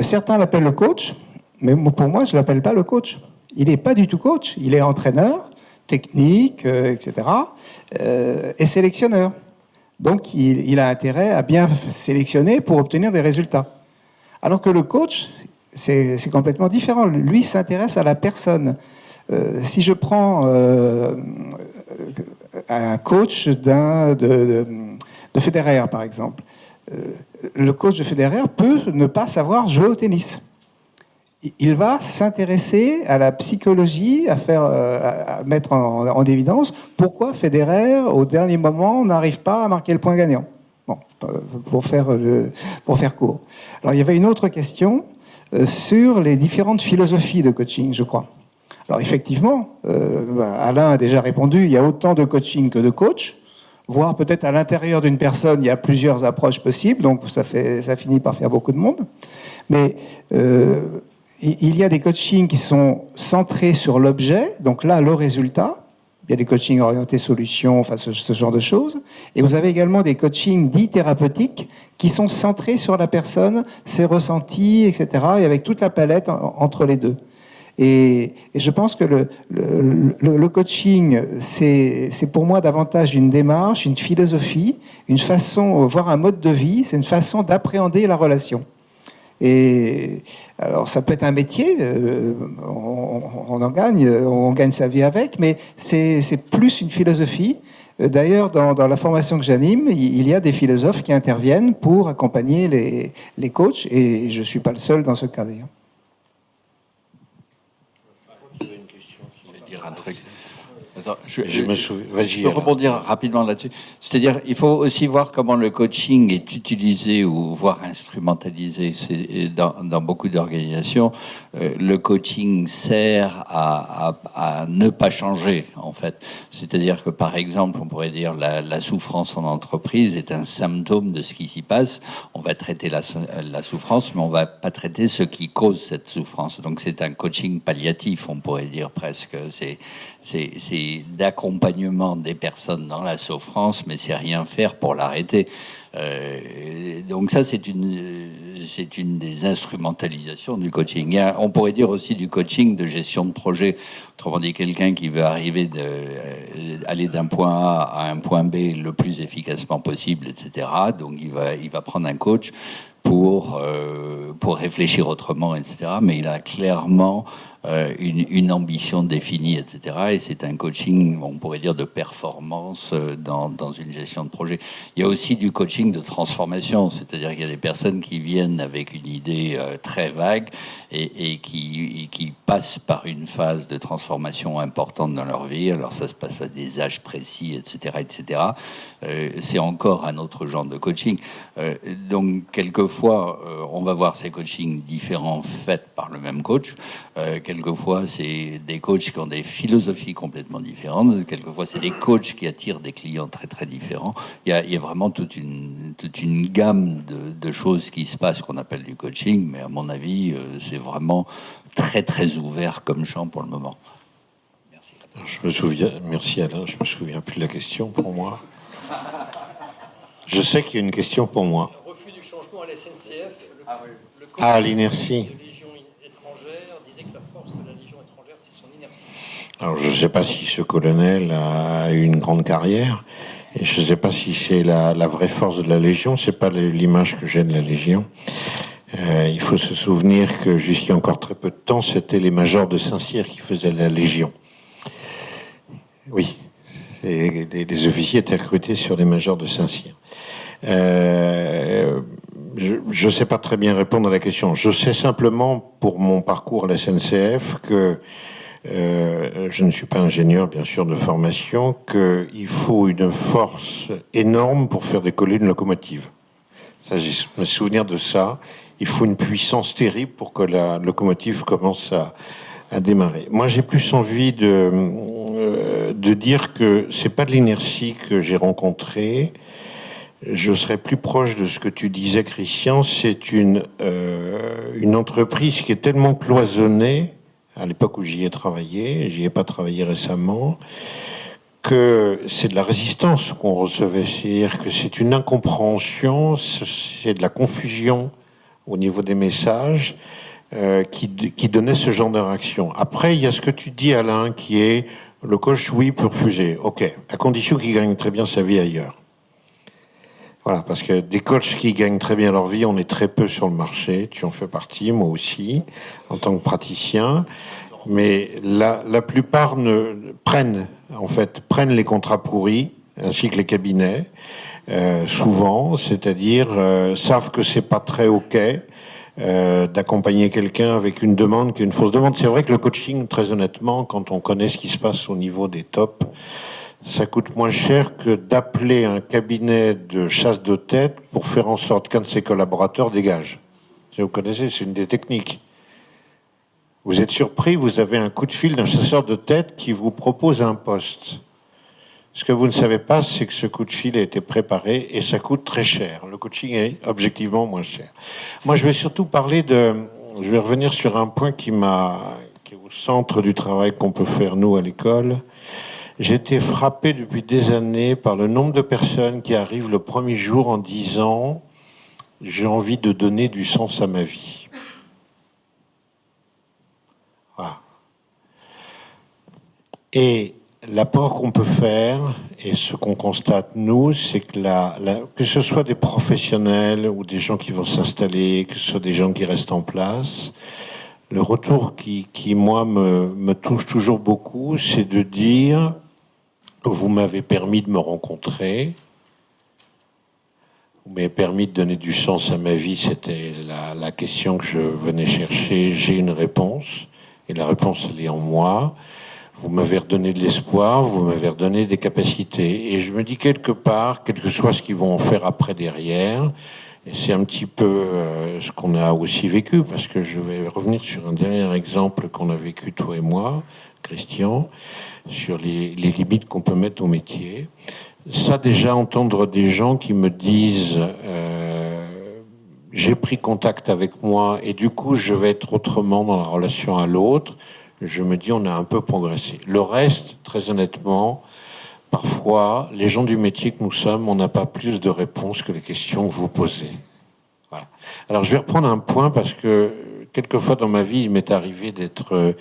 Certains l'appellent le coach, mais pour moi, je ne l'appelle pas le coach. Il n'est pas du tout coach. Il est entraîneur, technique, etc., et sélectionneur. Donc, il a intérêt à bien sélectionner pour obtenir des résultats. Alors que le coach, c'est complètement différent. Lui s'intéresse à la personne. Si je prends un coach de Federer, par exemple, le coach de Federer peut ne pas savoir jouer au tennis. Il va s'intéresser à la psychologie, à mettre en évidence pourquoi Federer, au dernier moment, n'arrive pas à marquer le point gagnant. Bon, pour faire court. Alors, il y avait une autre question sur les différentes philosophies de coaching, je crois. Alors, effectivement, Alain a déjà répondu, il y a autant de coaching que de coach, voire peut-être à l'intérieur d'une personne, il y a plusieurs approches possibles, donc ça finit par faire beaucoup de monde. Mais il y a des coachings qui sont centrés sur l'objet, donc là, le résultat. Il y a des coachings orientés solutions, enfin ce genre de choses. Et vous avez également des coachings dits thérapeutiques qui sont centrés sur la personne, ses ressentis, etc. et avec toute la palette entre les deux. Et je pense que le coaching, c'est pour moi davantage une démarche, une philosophie, une façon, voire un mode de vie, c'est une façon d'appréhender la relation. Et alors, ça peut être un métier, on gagne sa vie avec, mais c'est plus une philosophie. D'ailleurs, dans la formation que j'anime, il y a des philosophes qui interviennent pour accompagner les coachs, et je ne suis pas le seul dans ce cas d'ailleurs. Attends, je peux rebondir rapidement là-dessus. C'est-à-dire, il faut aussi voir comment le coaching est utilisé ou voire instrumentalisé. Dans beaucoup d'organisations, le coaching sert à ne pas changer, en fait. C'est-à-dire que, par exemple, on pourrait dire la souffrance en entreprise est un symptôme de ce qui s'y passe. On va traiter la souffrance, mais on va pas traiter ce qui cause cette souffrance. Donc, c'est un coaching palliatif, on pourrait dire presque. C'est d'accompagnement des personnes dans la souffrance, mais c'est rien faire pour l'arrêter. Donc ça, c'est une des instrumentalisations du coaching. On pourrait dire aussi du coaching de gestion de projet. Autrement dit, quelqu'un qui veut aller d'un point A à un point B le plus efficacement possible, etc. Donc il va prendre un coach pour réfléchir autrement, etc. Mais il a clairement une ambition définie, etc. Et c'est un coaching, on pourrait dire, de performance dans une gestion de projet. Il y a aussi du coaching de transformation, c'est-à-dire qu'il y a des personnes qui viennent avec une idée très vague et qui passent par une phase de transformation importante dans leur vie. Alors ça se passe à des âges précis, etc., etc. C'est encore un autre genre de coaching. Donc quelquefois, on va voir ces coachings différents faits par le même coach. Quelquefois, c'est des coachs qui ont des philosophies complètement différentes. Quelquefois, c'est des coachs qui attirent des clients très, très différents. Il y a vraiment toute une gamme de choses qui se passent qu'on appelle du coaching. Mais à mon avis, c'est vraiment très, très ouvert comme champ pour le moment. Merci. Merci Alain, je me souviens plus de la question pour moi. Je sais qu'il y a une question pour moi. Le refus du changement à la SNCF. À l'inertie. Alors, je ne sais pas si ce colonel a eu une grande carrière, et je ne sais pas si c'est la vraie force de la Légion. C'est pas l'image que j'ai de la Légion. Il faut se souvenir que jusqu'il y a encore très peu de temps, c'était les majors de Saint-Cyr qui faisaient la Légion. Oui, les officiers étaient recrutés sur les majors de Saint-Cyr. Je ne sais pas très bien répondre à la question. Je sais simplement, pour mon parcours à la SNCF, que je ne suis pas ingénieur, bien sûr, de formation, qu'il faut une force énorme pour faire décoller une locomotive. Ça, j'ai me souvenir de ça. Il faut une puissance terrible pour que la locomotive commence à démarrer. Moi, j'ai plus envie de dire que c'est pas de l'inertie que j'ai rencontrée. Je serais plus proche de ce que tu disais, Christian. C'est une entreprise qui est tellement cloisonnée, à l'époque où j'y ai travaillé, j'y ai pas travaillé récemment, que c'est de la résistance qu'on recevait. C'est-à-dire que c'est une incompréhension, c'est de la confusion au niveau des messages qui donnait ce genre de réaction. Après, il y a ce que tu dis, Alain, qui est le coach, oui, peut refuser. Ok, à condition qu'il gagne très bien sa vie ailleurs. Voilà, parce que des coachs qui gagnent très bien leur vie, on est très peu sur le marché. Tu en fais partie, moi aussi, en tant que praticien. Mais la plupart prennent les contrats pourris, ainsi que les cabinets, souvent, c'est-à-dire savent que c'est pas très OK d'accompagner quelqu'un avec une demande qui est une fausse demande. C'est vrai que le coaching, très honnêtement, quand on connaît ce qui se passe au niveau des tops, ça coûte moins cher que d'appeler un cabinet de chasse de tête pour faire en sorte qu'un de ses collaborateurs dégage. Si vous connaissez, c'est une des techniques. Vous êtes surpris, vous avez un coup de fil d'un chasseur de tête qui vous propose un poste. Ce que vous ne savez pas, c'est que ce coup de fil a été préparé et ça coûte très cher. Le coaching est objectivement moins cher. Moi, je vais surtout je vais revenir sur un point qui est au centre du travail qu'on peut faire, nous, à l'école. J'ai été frappé depuis des années par le nombre de personnes qui arrivent le premier jour en disant « j'ai envie de donner du sens à ma vie ». Voilà. Et l'apport qu'on peut faire, et ce qu'on constate, nous, c'est que que ce soit des professionnels ou des gens qui vont s'installer, que ce soit des gens qui restent en place, le retour qui moi, me touche toujours beaucoup, c'est de dire « vous m'avez permis de me rencontrer ». Vous m'avez permis de donner du sens à ma vie, c'était la question que je venais chercher. J'ai une réponse, et la réponse, elle est en moi. Vous m'avez redonné de l'espoir, vous m'avez redonné des capacités. Et je me dis quelque part, quel que soit ce qu'ils vont en faire après derrière, et c'est un petit peu ce qu'on a aussi vécu, parce que je vais revenir sur un dernier exemple qu'on a vécu, toi et moi, Christian, sur les limites qu'on peut mettre au métier. Ça, déjà, entendre des gens qui me disent j'ai pris contact avec moi et du coup, je vais être autrement dans la relation à l'autre, je me dis on a un peu progressé. Le reste, très honnêtement, parfois, les gens du métier que nous sommes, on n'a pas plus de réponses que les questions que vous posez. Voilà. Alors, je vais reprendre un point parce que quelquefois dans ma vie, il m'est arrivé d'être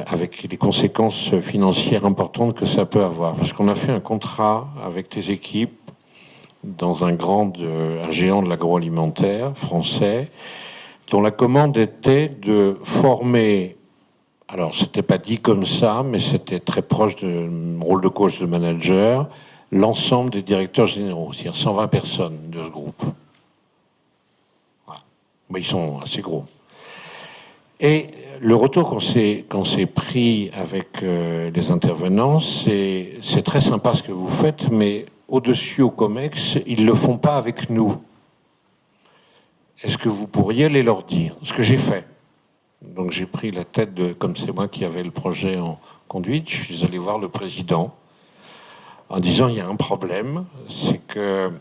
avec les conséquences financières importantes que ça peut avoir. Parce qu'on a fait un contrat avec tes équipes dans un géant de l'agroalimentaire français, dont la commande était de former, alors c'était pas dit comme ça, mais c'était très proche de rôle de coach, de manager, l'ensemble des directeurs généraux, c'est-à-dire 120 personnes de ce groupe. Voilà. Mais ils sont assez gros. Et le retour qu'on s'est pris avec les intervenants, c'est très sympa ce que vous faites, mais au-dessus au COMEX, ils ne le font pas avec nous. Est-ce que vous pourriez aller leur dire ce que j'ai fait? Donc j'ai pris la tête comme c'est moi qui avais le projet en conduite, je suis allé voir le président en disant il y a un problème, c'est que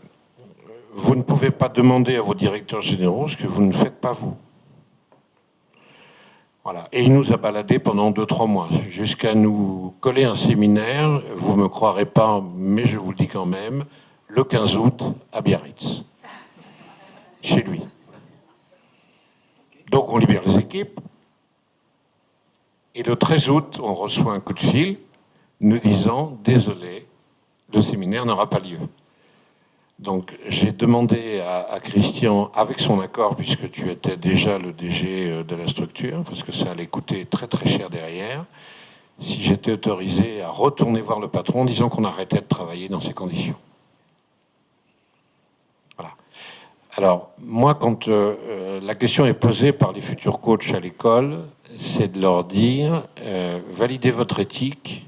vous ne pouvez pas demander à vos directeurs généraux ce que vous ne faites pas vous. Voilà. Et il nous a baladés pendant 2-3 mois, jusqu'à nous coller un séminaire, vous ne me croirez pas, mais je vous le dis quand même, le 15 août à Biarritz, chez lui. Donc on libère les équipes, et le 13 août, on reçoit un coup de fil nous disant « Désolé, le séminaire n'aura pas lieu ». Donc j'ai demandé à Christian, avec son accord, puisque tu étais déjà le DG de la structure, parce que ça allait coûter très très cher derrière, si j'étais autorisé à retourner voir le patron en disant qu'on arrêtait de travailler dans ces conditions. Voilà. Alors moi, quand la question est posée par les futurs coachs à l'école, c'est de leur dire validez votre éthique.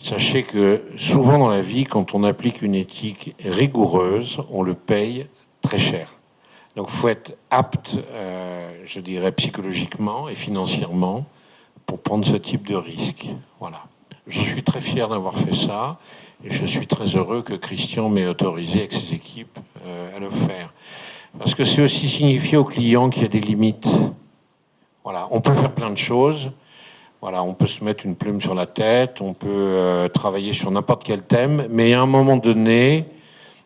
Sachez que souvent dans la vie, quand on applique une éthique rigoureuse, on le paye très cher. Donc il faut être apte, je dirais, psychologiquement et financièrement pour prendre ce type de risque. Voilà. Je suis très fier d'avoir fait ça et je suis très heureux que Christian m'ait autorisé avec ses équipes à le faire. Parce que c'est aussi signifier aux clients qu'il y a des limites. Voilà. On peut faire plein de choses. Voilà, on peut se mettre une plume sur la tête, on peut travailler sur n'importe quel thème, mais à un moment donné,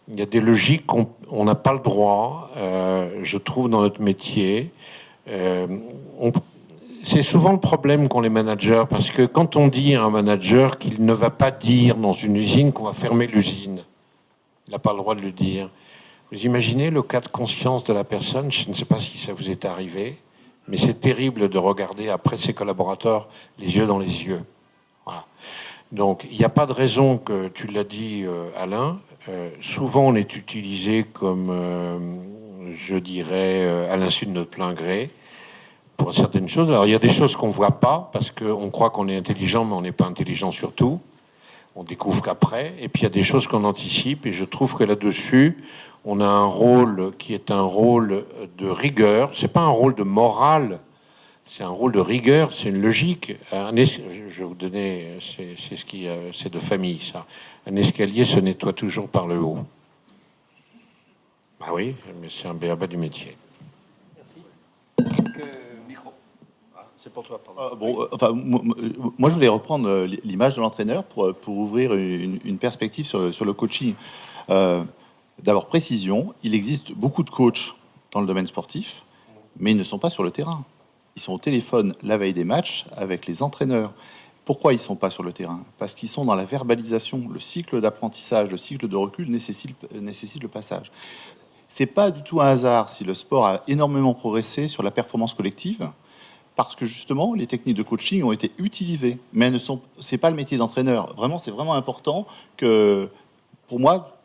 il y a des logiques qu'on n'a pas le droit, je trouve, dans notre métier. C'est souvent le problème qu'ont les managers, parce que quand on dit à un manager qu'il ne va pas dire dans une usine qu'on va fermer l'usine, il n'a pas le droit de le dire. Vous imaginez le cas de conscience de la personne, je ne sais pas si ça vous est arrivé, Mais c'est terrible de regarder après ses collaborateurs les yeux dans les yeux. Voilà. Donc, il n'y a pas de raison que, tu l'as dit, Alain, souvent on est utilisé comme, je dirais, à l'insu de notre plein gré, pour certaines choses. Alors, il y a des choses qu'on ne voit pas, parce qu'on croit qu'on est intelligent, mais on n'est pas intelligent sur tout. On découvre qu'après. Et puis, il y a des choses qu'on anticipe, et je trouve que là-dessus, on a un rôle qui est un rôle de rigueur. C'est pas un rôle de morale, c'est un rôle de rigueur, c'est une logique. Je vais vous donner, c'est de famille, ça. Un escalier se nettoie toujours par le haut. Bah oui, mais c'est un b.a.-ba du métier. Merci. Donc, micro. Ah, c'est pour toi, pardon. Moi, je voulais reprendre l'image de l'entraîneur pour ouvrir une perspective sur le coaching. D'abord, précision, il existe beaucoup de coachs dans le domaine sportif, mais ils ne sont pas sur le terrain. Ils sont au téléphone la veille des matchs avec les entraîneurs. Pourquoi ils ne sont pas sur le terrain? Parce qu'ils sont dans la verbalisation. Le cycle d'apprentissage, le cycle de recul nécessite le passage. C'est pas du tout un hasard si le sport a énormément progressé sur la performance collective, parce que justement, les techniques de coaching ont été utilisées. Mais c'est pas le métier d'entraîneur. Vraiment, c'est vraiment important que, pour moi,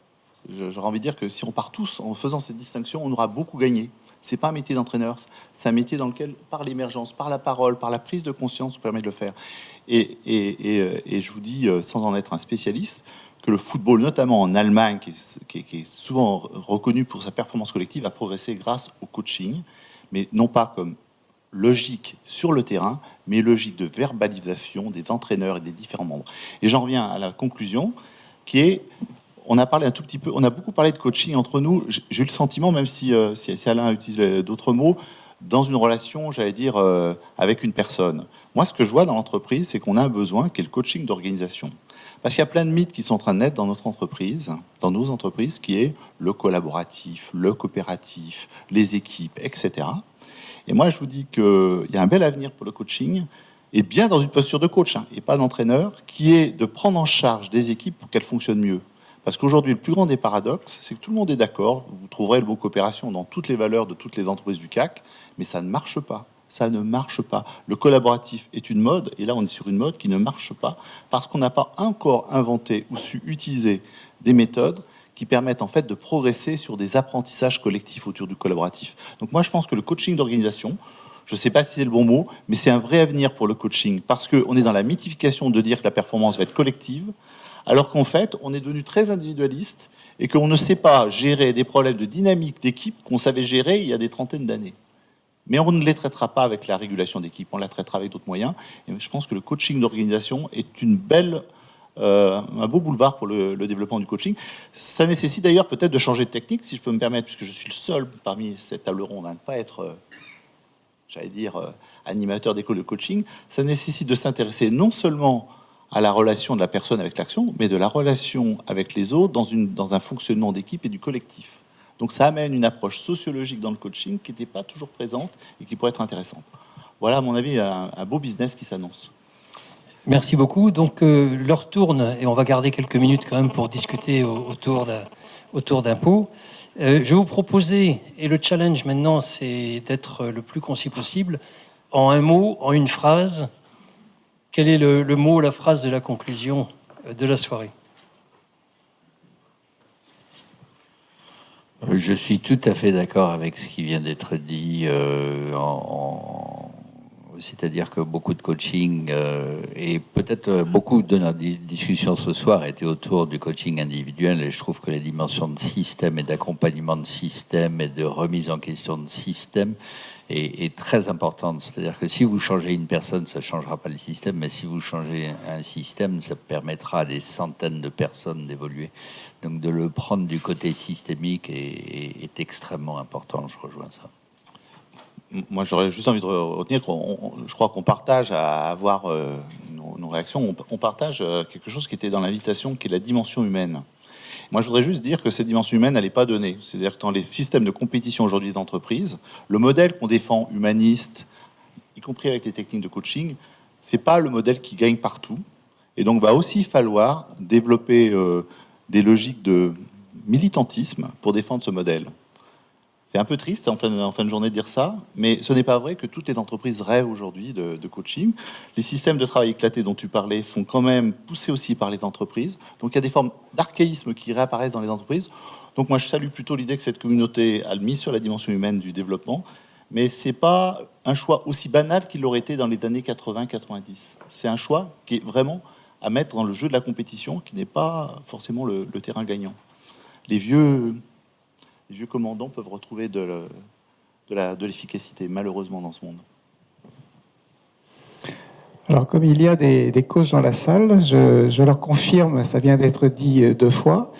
j'aurais envie de dire que si on part tous en faisant cette distinction, on aura beaucoup gagné. C'est pas un métier d'entraîneur, c'est un métier dans lequel, par l'émergence, par la parole, par la prise de conscience, on permet de le faire. Et je vous dis, sans en être un spécialiste, que le football, notamment en Allemagne, qui est souvent reconnu pour sa performance collective, a progressé grâce au coaching, mais non pas comme logique sur le terrain, mais logique de verbalisation des entraîneurs et des différents membres. Et j'en reviens à la conclusion, qui est... On a parlé un tout petit peu, on a beaucoup parlé de coaching entre nous. J'ai eu le sentiment, même si Alain utilise d'autres mots, dans une relation, j'allais dire, avec une personne. Moi, ce que je vois dans l'entreprise, c'est qu'on a un besoin qui est le coaching d'organisation. Parce qu'il y a plein de mythes qui sont en train de naître dans notre entreprise, dans nos entreprises, qui est le collaboratif, le coopératif, les équipes, etc. Et moi, je vous dis qu'il y a un bel avenir pour le coaching, et bien dans une posture de coach, et pas d'entraîneur, qui est de prendre en charge des équipes pour qu'elles fonctionnent mieux. Parce qu'aujourd'hui, le plus grand des paradoxes, c'est que tout le monde est d'accord. Vous trouverez le mot coopération dans toutes les valeurs de toutes les entreprises du CAC, mais ça ne marche pas. Ça ne marche pas. Le collaboratif est une mode, et là, on est sur une mode qui ne marche pas, parce qu'on n'a pas encore inventé ou su utiliser des méthodes qui permettent en fait de progresser sur des apprentissages collectifs autour du collaboratif. Donc moi, je pense que le coaching d'organisation, je ne sais pas si c'est le bon mot, mais c'est un vrai avenir pour le coaching, parce qu'on est dans la mythification de dire que la performance va être collective, alors qu'en fait, on est devenu très individualiste et qu'on ne sait pas gérer des problèmes de dynamique d'équipe qu'on savait gérer il y a des trentaines d'années. Mais on ne les traitera pas avec la régulation d'équipe, on la traitera avec d'autres moyens. Et je pense que le coaching d'organisation est un beau boulevard pour le développement du coaching. Ça nécessite d'ailleurs peut-être de changer de technique, si je peux me permettre, puisque je suis le seul parmi cette table ronde à ne pas être, animateur d'école de coaching. Ça nécessite de s'intéresser non seulement à la relation de la personne avec l'action, mais de la relation avec les autres dans un fonctionnement d'équipe et du collectif. Donc ça amène une approche sociologique dans le coaching qui n'était pas toujours présente et qui pourrait être intéressante. Voilà, à mon avis, un beau business qui s'annonce. Merci beaucoup. Donc l'heure tourne et on va garder quelques minutes quand même pour discuter autour d'impôts. Je vais vous proposer, et le challenge maintenant, c'est d'être le plus concis possible, en un mot, en une phrase. Quel est le mot, la phrase de la conclusion de la soirée? Je suis tout à fait d'accord avec ce qui vient d'être dit, c'est-à-dire que beaucoup de coaching et peut-être beaucoup de notre discussion ce soir était autour du coaching individuel, et je trouve que les dimensions de système et d'accompagnement de système et de remise en question de système est très importante. C'est-à-dire que si vous changez une personne, ça ne changera pas le système, mais si vous changez un système, ça permettra à des centaines de personnes d'évoluer. Donc de le prendre du côté systémique est extrêmement important, je rejoins ça. Moi, j'aurais juste envie de retenir je crois qu'on partage à avoir nos réactions, on partage quelque chose qui était dans l'invitation, qui est la dimension humaine. Moi, je voudrais juste dire que cette dimension humaine, elle n'est pas donnée. C'est-à-dire que dans les systèmes de compétition aujourd'hui d'entreprise, le modèle qu'on défend, humaniste, y compris avec les techniques de coaching, c'est pas le modèle qui gagne partout. Et donc, va aussi falloir développer des logiques de militantisme pour défendre ce modèle. C'est un peu triste en fin de journée de dire ça, mais ce n'est pas vrai que toutes les entreprises rêvent aujourd'hui de coaching. Les systèmes de travail éclatés dont tu parlais font quand même pousser aussi par les entreprises. Donc il y a des formes d'archaïsme qui réapparaissent dans les entreprises. Donc moi je salue plutôt l'idée que cette communauté a mis sur la dimension humaine du développement, mais c'est pas un choix aussi banal qu'il l'aurait été dans les années 80-90. C'est un choix qui est vraiment à mettre dans le jeu de la compétition, qui n'est pas forcément le terrain gagnant. Les vieux commandants peuvent retrouver de l'efficacité, malheureusement, dans ce monde. Alors, comme il y a des coachs dans la salle, je leur confirme, ça vient d'être dit 2 fois,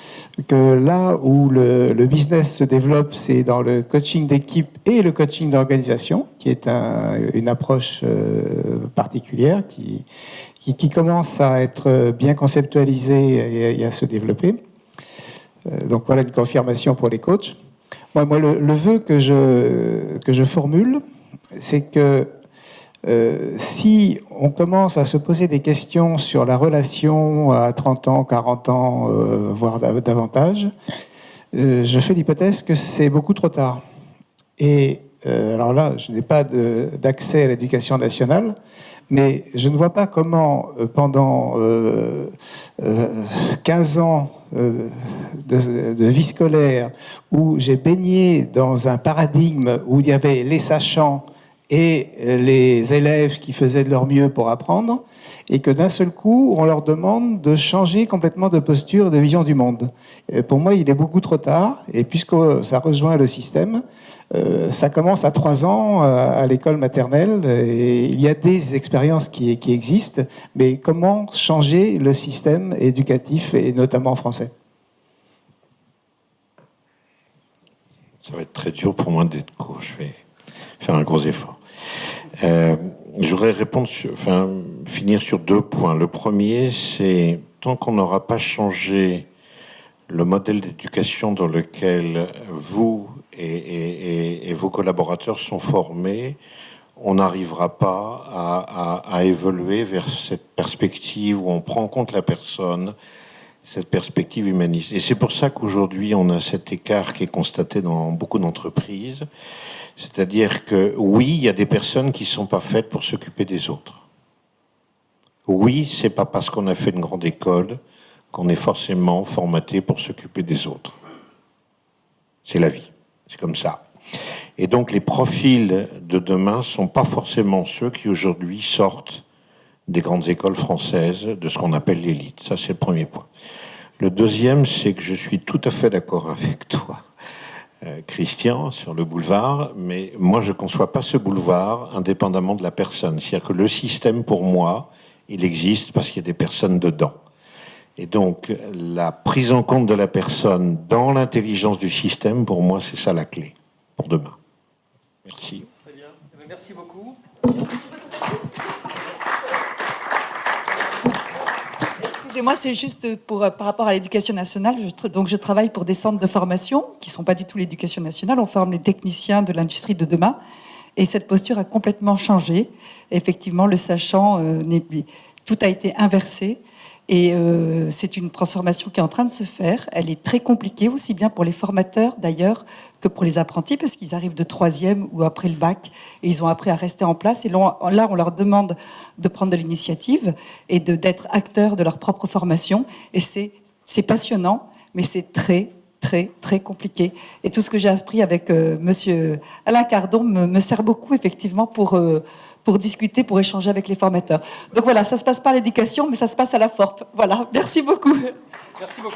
que là où le business se développe, c'est dans le coaching d'équipe et le coaching d'organisation, qui est une approche particulière, qui commence à être bien conceptualisée et à se développer. Donc voilà une confirmation pour les coachs. Moi le vœu que je formule, c'est que si on commence à se poser des questions sur la relation à 30 ans, 40 ans, voire davantage, je fais l'hypothèse que c'est beaucoup trop tard. Et alors là, je n'ai pas d'accès à l'éducation nationale, mais je ne vois pas comment, pendant 15 ans de vie scolaire, où j'ai baigné dans un paradigme où il y avait les sachants et les élèves qui faisaient de leur mieux pour apprendre, et que d'un seul coup, on leur demande de changer complètement de posture et de vision du monde. Et pour moi, il est beaucoup trop tard, et puisque ça rejoint le système, ça commence à 3 ans à l'école maternelle, et il y a des expériences qui existent, mais comment changer le système éducatif, et notamment français? Ça va être très dur pour moi d'être coach. Je vais faire un gros effort. Je voudrais finir sur 2 points. Le premier, c'est tant qu'on n'aura pas changé le modèle d'éducation dans lequel vous et vos collaborateurs sont formés, on n'arrivera pas à évoluer vers cette perspective où on prend en compte la personne, cette perspective humaniste. Et c'est pour ça qu'aujourd'hui, on a cet écart qui est constaté dans beaucoup d'entreprises. C'est-à-dire que oui, il y a des personnes qui ne sont pas faites pour s'occuper des autres. Oui, c'est pas parce qu'on a fait une grande école qu'on est forcément formaté pour s'occuper des autres. C'est la vie, c'est comme ça. Et donc les profils de demain ne sont pas forcément ceux qui aujourd'hui sortent des grandes écoles françaises, de ce qu'on appelle l'élite. Ça, c'est le premier point. Le deuxième, c'est que je suis tout à fait d'accord avec toi, Christian, sur le boulevard, mais moi je ne conçois pas ce boulevard indépendamment de la personne. C'est-à-dire que le système, pour moi, il existe parce qu'il y a des personnes dedans. Et donc, la prise en compte de la personne dans l'intelligence du système, pour moi, c'est ça la clé pour demain. Merci. Très bien. Merci beaucoup. Excusez-moi, c'est juste par rapport à l'éducation nationale. Donc, je travaille pour des centres de formation qui ne sont pas du tout l'éducation nationale. On forme les techniciens de l'industrie de demain. Et cette posture a complètement changé. Effectivement, le sachant, tout a été inversé. Et c'est une transformation qui est en train de se faire. Elle est très compliquée, aussi bien pour les formateurs d'ailleurs que pour les apprentis, parce qu'ils arrivent de 3e ou après le bac et ils ont appris à rester en place. Et là, on leur demande de prendre de l'initiative et d'être acteurs de leur propre formation. Et c'est passionnant, mais c'est très, très, très compliqué. Et tout ce que j'ai appris avec monsieur Alain Cardon me sert beaucoup, effectivement, pour discuter, pour échanger avec les formateurs. Donc voilà, ça se passe par l'éducation, mais ça se passe à la FORP. Voilà, merci beaucoup. Merci beaucoup.